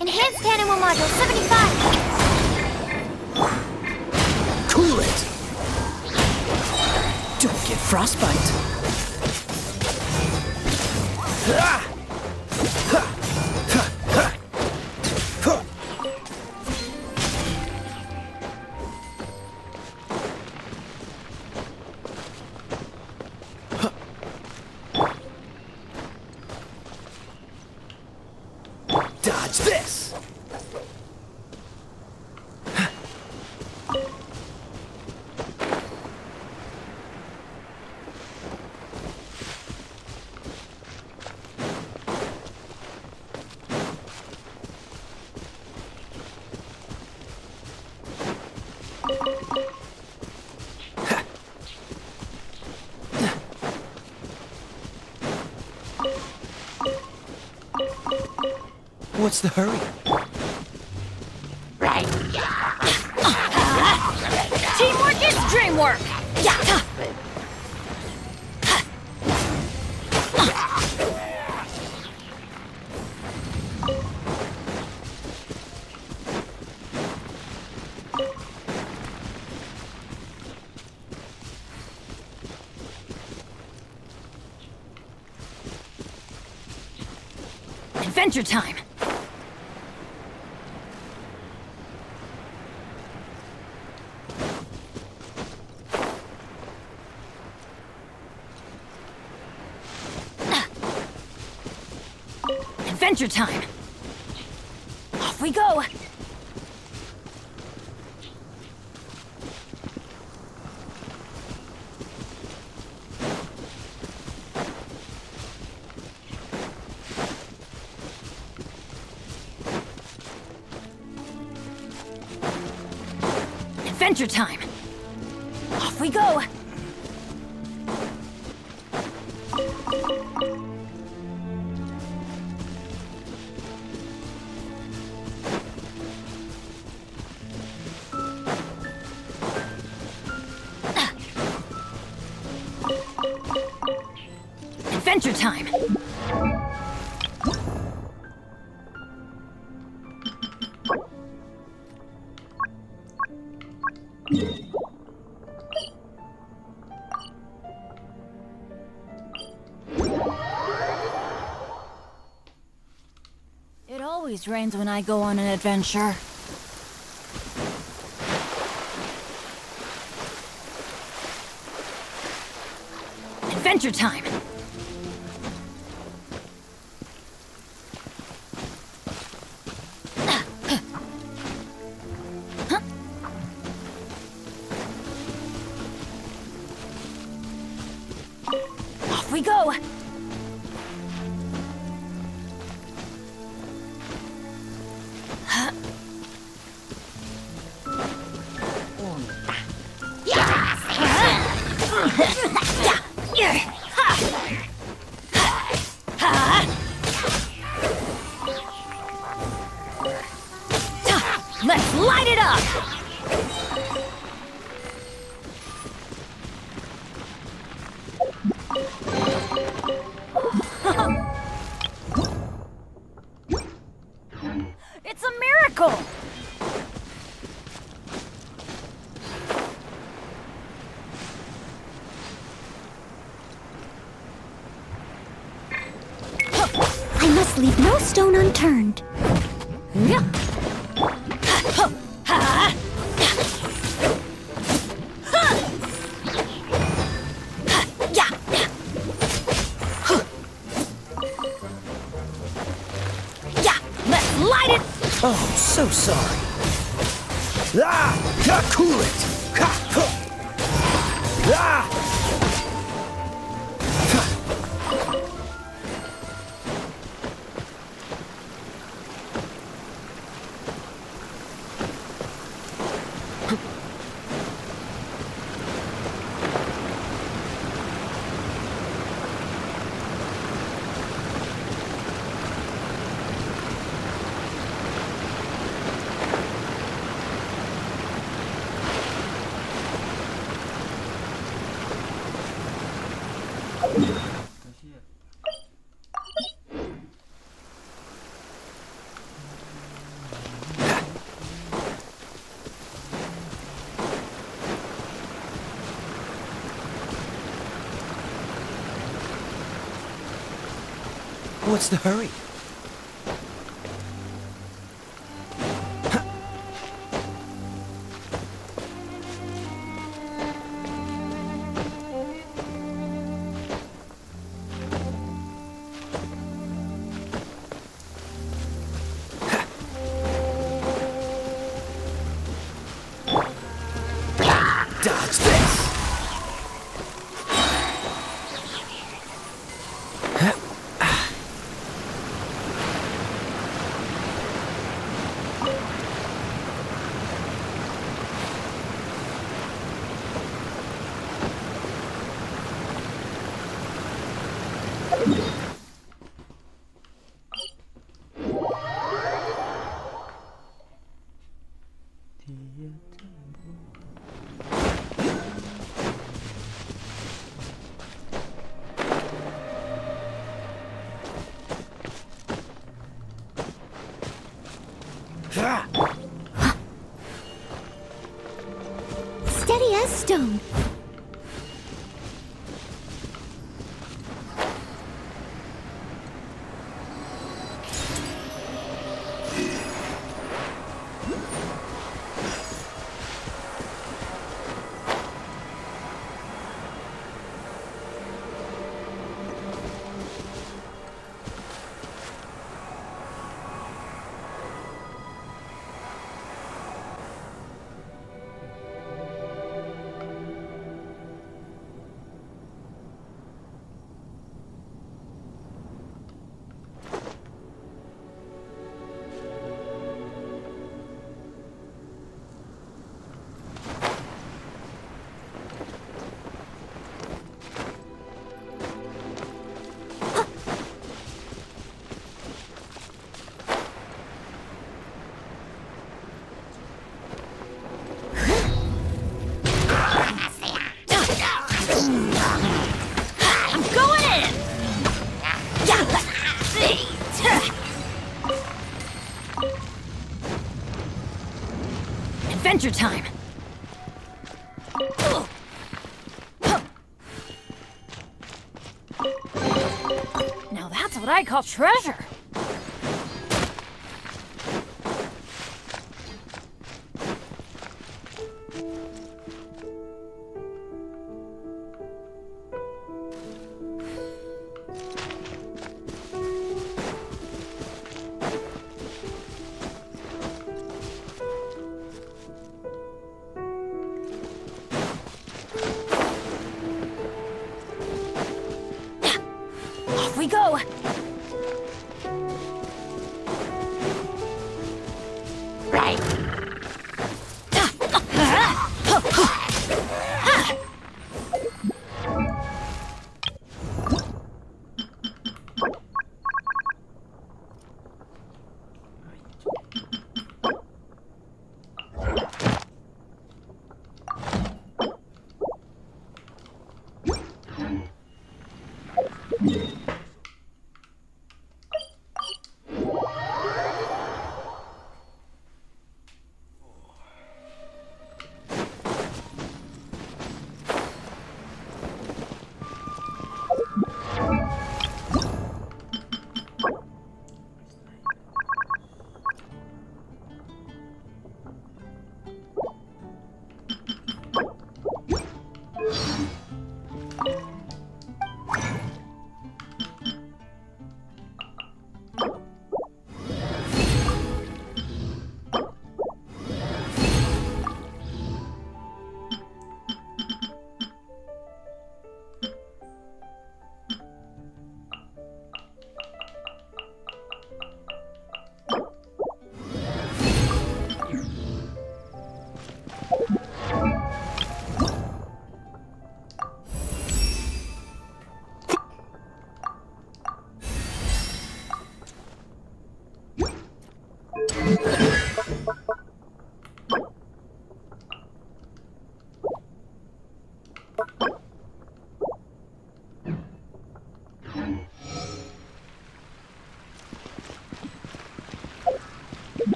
Enhanced animal module 75. Cool it! Don't get frostbite. Dodge this! What's the hurry? Teamwork is dreamwork! Adventure time! Adventure time! Off we go! Adventure time! Off we go! Adventure time! It always rains when I go on an adventure. Adventure time! Off we go! Let's light it up! It's a miracle! I must leave no stone unturned. Let's light it! Oh, so sorry. Cool it! What's the hurry? Dodge this! Steady as stone. adventure time. Now that's what I call treasure. Off we go.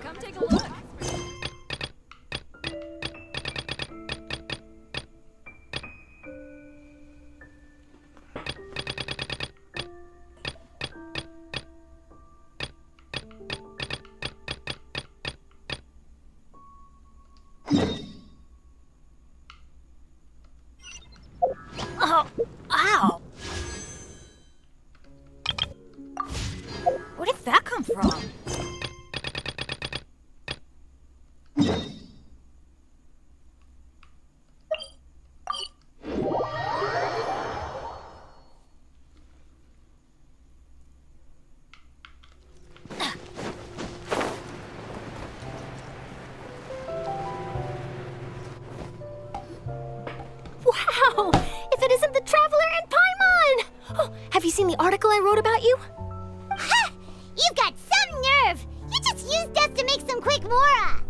Come take a look. Oh, ow! Where did that come from? Wow! If it isn't the Traveler and Paimon! Oh, have you seen the article I wrote about you? Ha! You've got some nerve! You just used us to make some quick Mora!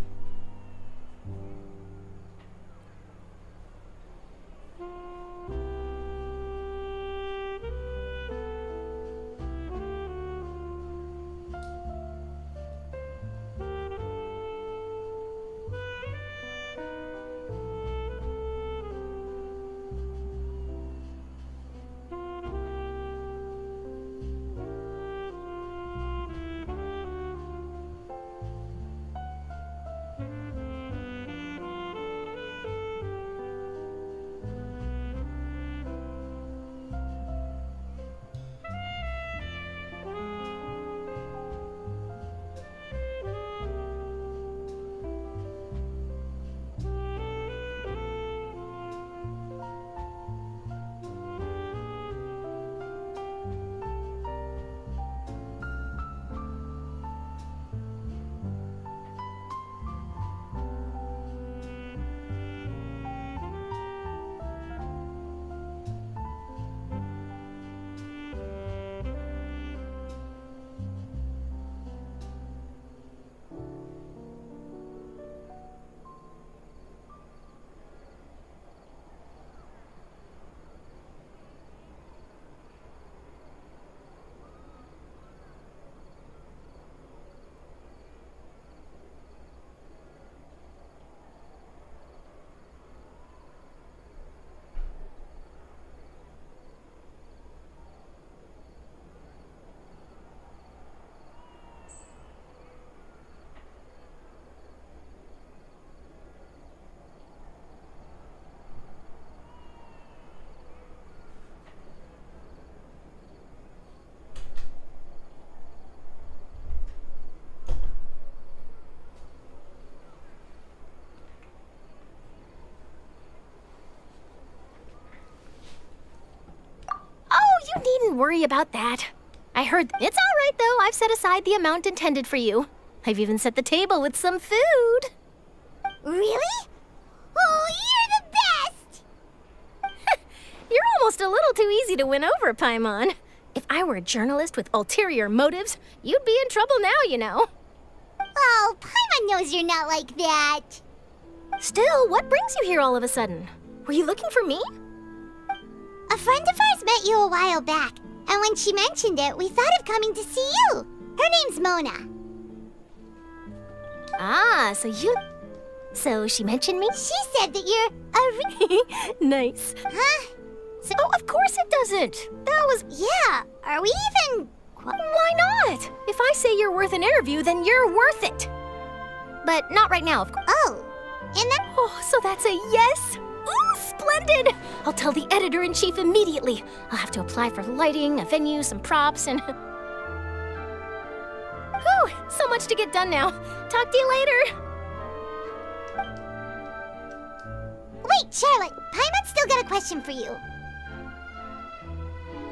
Don't worry about that. I heard it's all right, though. I've set aside the amount intended for you. I've even set the table with some food. Really? Oh, you're the best! You're almost a little too easy to win over, Paimon. If I were a journalist with ulterior motives, you'd be in trouble now, you know. Oh, Paimon knows you're not like that. Still, what brings you here all of a sudden? Were you looking for me? A friend of ours met you a while back, and when she mentioned it, we thought of coming to see you. Her name's Mona. Ah, so she mentioned me? She said that you're a Nice. Huh? So, oh, of course it doesn't. That was... Yeah, are we even... Why not? If I say you're worth an interview, then you're worth it. But not right now, of course. Oh, and that... Oh, so that's a yes? Ooh, splendid! I'll tell the editor-in-chief immediately. I'll have to apply for lighting, a venue, some props, and... Whew, so much to get done now. Talk to you later. Wait, Charlotte, Paimon's still got a question for you.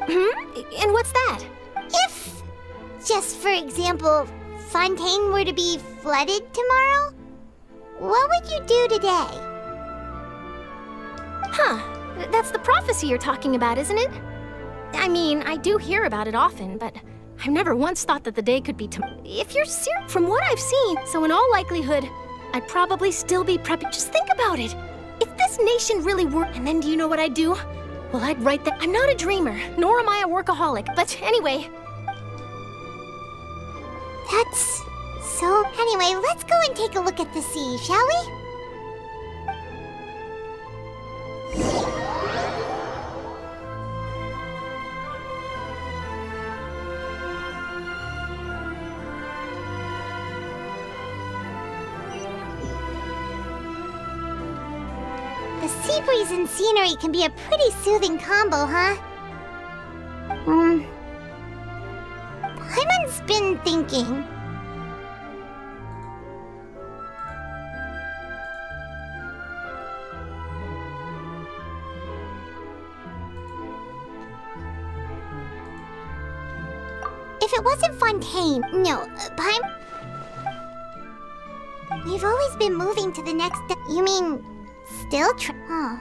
And what's that? If, just for example, Fontaine were to be flooded tomorrow, what would you do today? Huh, that's the prophecy you're talking about, isn't it? I mean, I do hear about it often, but I've never once thought that the day could be If you're serious, from what I've seen, so in all likelihood, I'd probably still be prepping. Just think about it. If this nation really were, and then do you know what I'd do? Well, I'd write that. I'm not a dreamer, nor am I a workaholic, but anyway. That's... So, anyway, let's go and take a look at the sea, shall we? The sea breeze and scenery can be a pretty soothing combo, huh? Paimon's been thinking. If it wasn't Fontaine, no, Paimon... We've always been moving to the next... You mean... Still oh.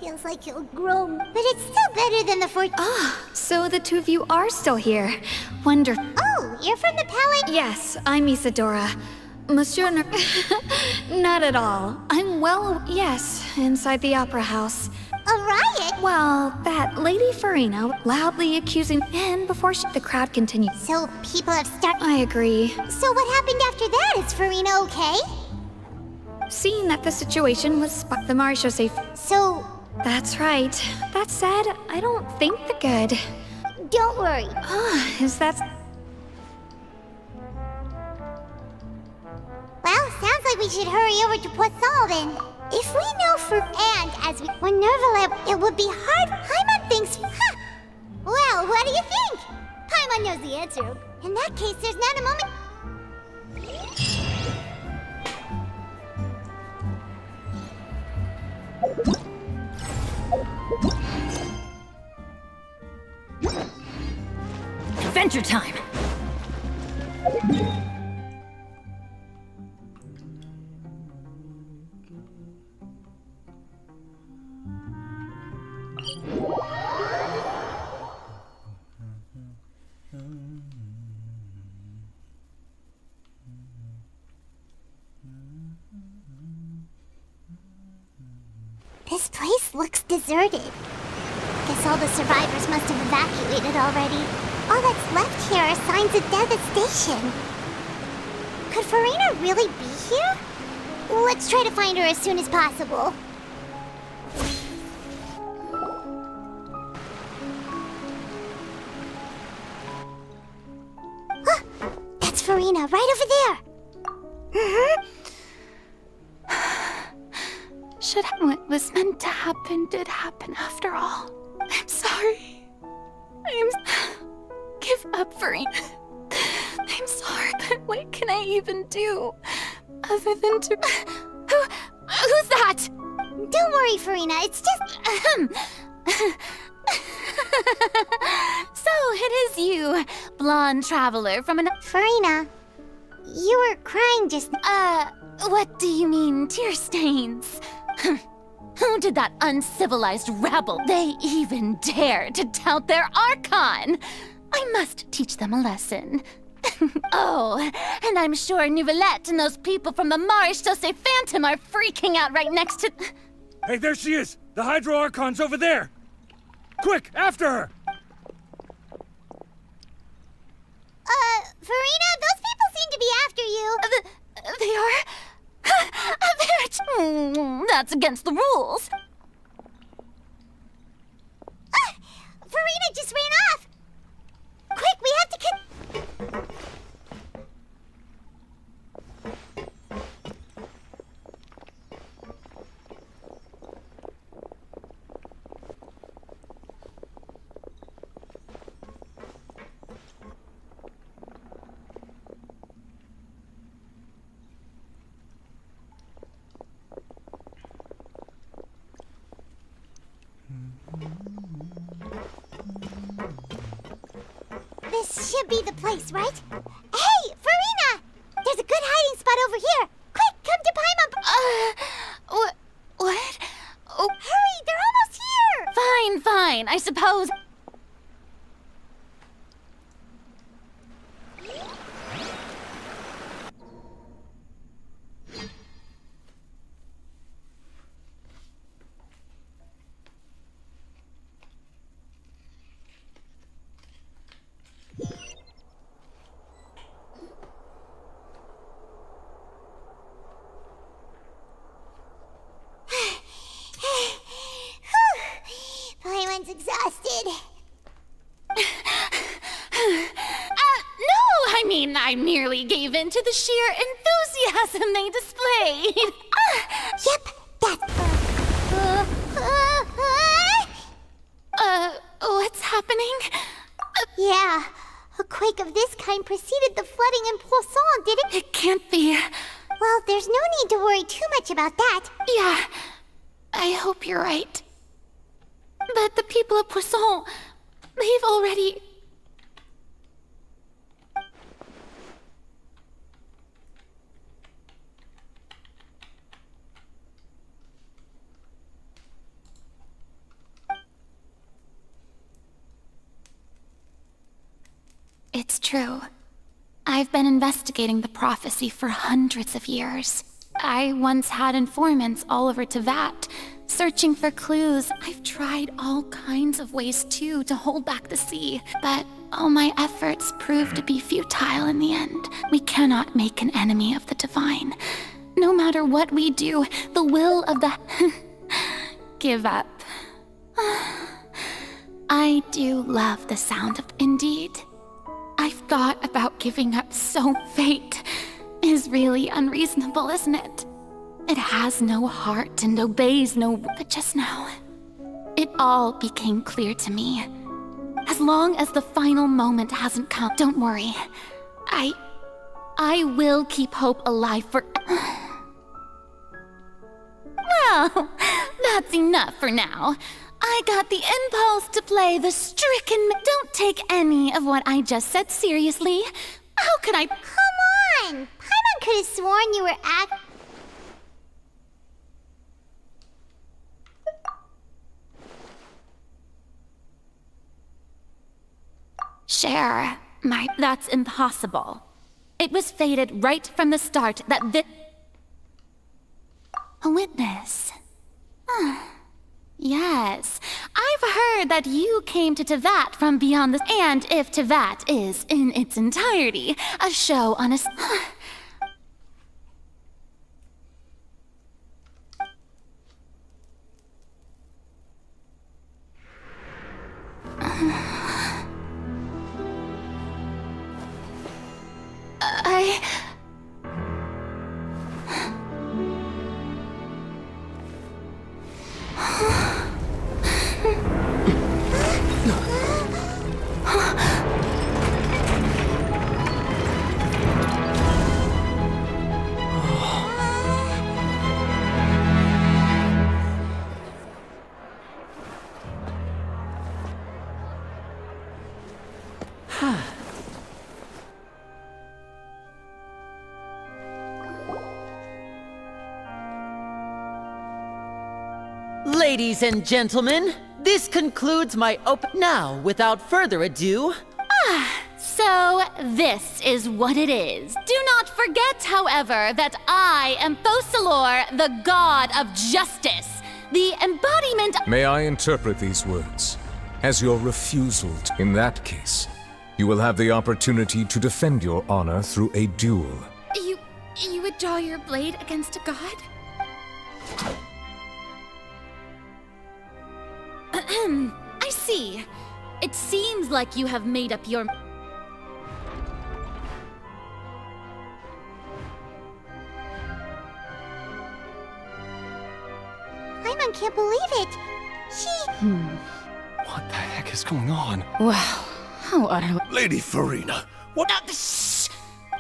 Feels like he'll grow, but it's still better than the 14. So the two of you are still here. Wonderful. Oh, you're from the Palace? Yes, I'm Isadora. Monsieur Not at all. I'm yes, inside the opera house. A riot? Well, that Lady Farina loudly accusing, and before the crowd continued. So people have started... I agree. So what happened after that? Is Farina okay? Seeing that the situation was the marechaussee. So... That's right. That said, I don't think the good. Don't worry. Is that... Well, sounds like we should hurry over to Poisson then. If we know and as we... When Nervalab, it would be hard... Paimon thinks... Huh. Well, what do you think? Paimon knows the answer. In that case, there's not a moment... Adventure time! This place looks deserted. Guess all the survivors must have evacuated already. All that's left here are signs of devastation. Could Farina really be here? Let's try to find her as soon as possible. That's Farina, right over there. What was meant to happen did happen after all. I'm sorry. Give up, Farina. I'm sorry, but what can I even do? Other than to... Who's that? Don't worry, Farina. It's just... So it is you, blonde traveler from an... Farina, you were crying just... What do you mean, tear stains? Who did that uncivilized rabble? They even dare to tout their Archon! I must teach them a lesson. Oh, and I'm sure Nouvellette and those people from the Marish Chaussee Phantom are freaking out right next to... Hey, there she is! The Hydro Archon's over there! Quick, after her! Farina, those people seem to be after you. They are? That's against the rules. Farina just ran off! Quick, we have to This should be the place, right? Hey, Farina! There's a good hiding spot over here. Quick, come to Paimon. What? Oh. Hurry, they're almost here. Fine, I suppose. Paimon's exhausted. No, I mean, I merely gave in to the sheer enthusiasm they displayed. Yep, that's... What's happening? Yeah, a quake of this kind preceded the flooding in Poisson, did it? It can't be. Well, there's no need to worry too much about that. Yeah, I hope you're right. But the people of Poisson, they've already... It's true. I've been investigating the prophecy for hundreds of years. I once had informants all over Tevat, searching for clues. I've tried all kinds of ways, too, to hold back the sea. But all my efforts proved to be futile in the end. We cannot make an enemy of the divine. No matter what we do, the will of the... Give up. I do love the sound of... Indeed. I've thought about giving up, so fate is really unreasonable, isn't it? It has no heart and obeys no... But just now, it all became clear to me. As long as the final moment hasn't come, don't worry. I will keep hope alive for... Well, that's enough for now. I got the impulse to play the stricken... Don't take any of what I just said seriously. How could I... Come on! Paimon could have sworn you were Share, that's impossible. It was fated right from the start that A witness. Yes, I've heard that you came to Tevat from beyond the... And if Tevat is, in its entirety, a show on a... Ladies and gentlemen, this concludes my Now, without further ado... So, this is what it is. Do not forget, however, that I am Fosalor, the god of justice. The embodiment... May I interpret these words as your refusal in that case? You will have the opportunity to defend your honor through a duel. You would draw your blade against a god? I see. It seems like you have made up your... Paimon can't believe it. What the heck is going on? Wow. How utterly... Lady Farina, what? Shh!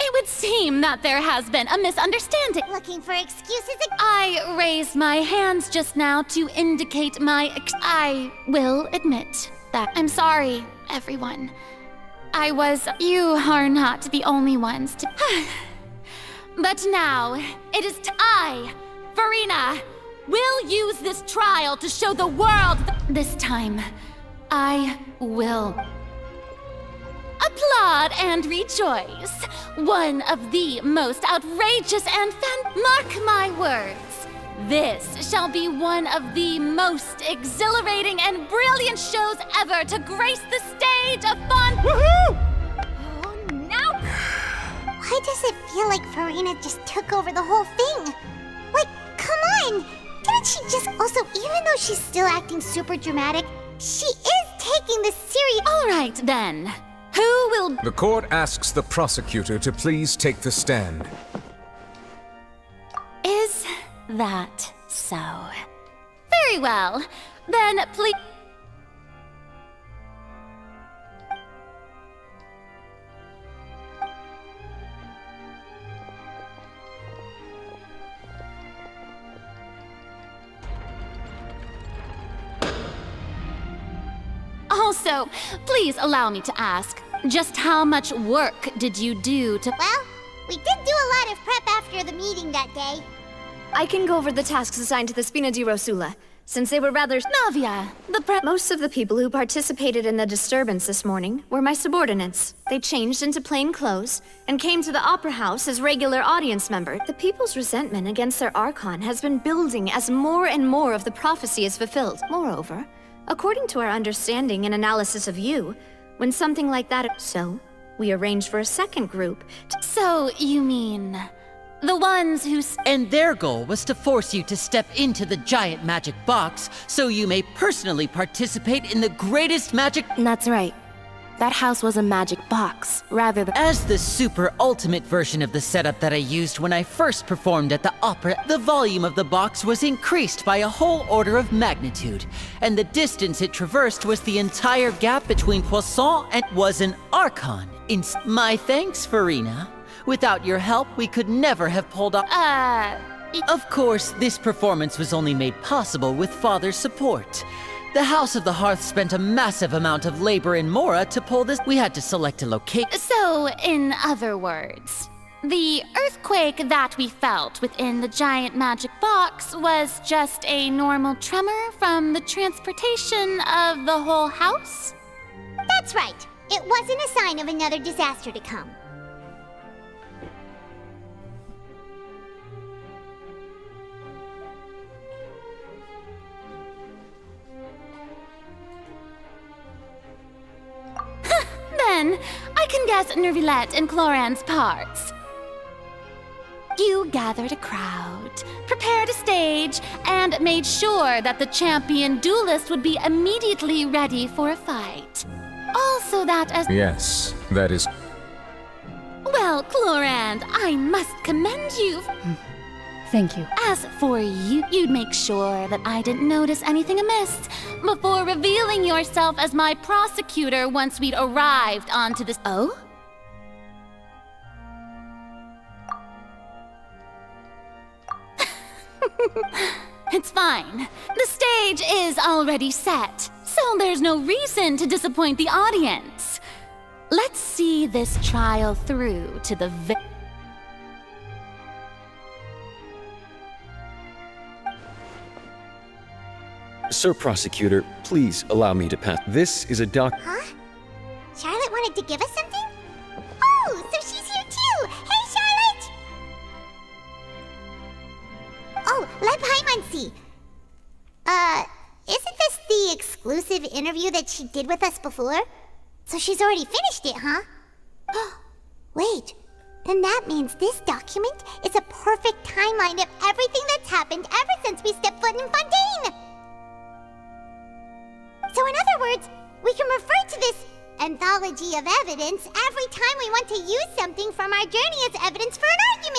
It would seem that there has been a misunderstanding. Looking for excuses again? I raised my hands just now to indicate I will admit that I'm sorry, everyone. You are not the only ones to... But now, it is I, Farina, will use this trial to show the world this time, I will applaud and rejoice. One of the most outrageous and mark my words. This shall be one of the most exhilarating and brilliant shows ever to grace the stage of fun. Woohoo! Oh, no! Why does it feel like Farina just took over the whole thing? Like, come on! Didn't she just also, even though she's still acting super dramatic, she is taking this serious... All right, then. Who will... The court asks the prosecutor to please take the stand. Is that so? Very well. Then please... Also, please allow me to ask, just how much work did you do to... Well, we did do a lot of prep after the meeting that day. I can go over the tasks assigned to the Spina di Rosula, since they were rather... Navia, Most of the people who participated in the disturbance this morning were my subordinates. They changed into plain clothes and came to the Opera House as regular audience members. The people's resentment against their Archon has been building as more and more of the prophecy is fulfilled. Moreover, according to our understanding and analysis of you, when something like that... So, we arranged for a second group to... So, you mean... the ones who... And their goal was to force you to step into the giant magic box so you may personally participate in the greatest magic... That's right. That house was a magic box, rather than... As the super ultimate version of the setup that I used when I first performed at the opera, the volume of the box was increased by a whole order of magnitude, and the distance it traversed was the entire gap between Poisson and was an Archon. My thanks, Farina. Without your help, we could never have pulled off... Of course, this performance was only made possible with Father's support. The House of the Hearth spent a massive amount of labor in Mora to pull this. We had to select a location. So, in other words, the earthquake that we felt within the giant magic box was just a normal tremor from the transportation of the whole house? That's right. It wasn't a sign of another disaster to come. Then, I can guess Nervilette and Cloran's parts. You gathered a crowd, prepared a stage, and made sure that the champion duelist would be immediately ready for a fight. Also that as... Yes, that is... Well, Clorand, I must commend you. Thank you. As for you, you'd make sure that I didn't notice anything amiss before revealing yourself as my prosecutor once we'd arrived onto this... Oh? It's fine. The stage is already set, so there's no reason to disappoint the audience. Let's see this trial through to the Sir Prosecutor, please allow me to pass. This is a Huh? Charlotte wanted to give us something? Oh, so she's here too! Hey, Charlotte! Oh, let Paimon see. Isn't this the exclusive interview that she did with us before? So she's already finished it, huh? Wait, then that means this document is a perfect timeline of everything that's happened ever since we stepped foot in Fontaine! So in other words, we can refer to this anthology of evidence every time we want to use something from our journey as evidence for an argument!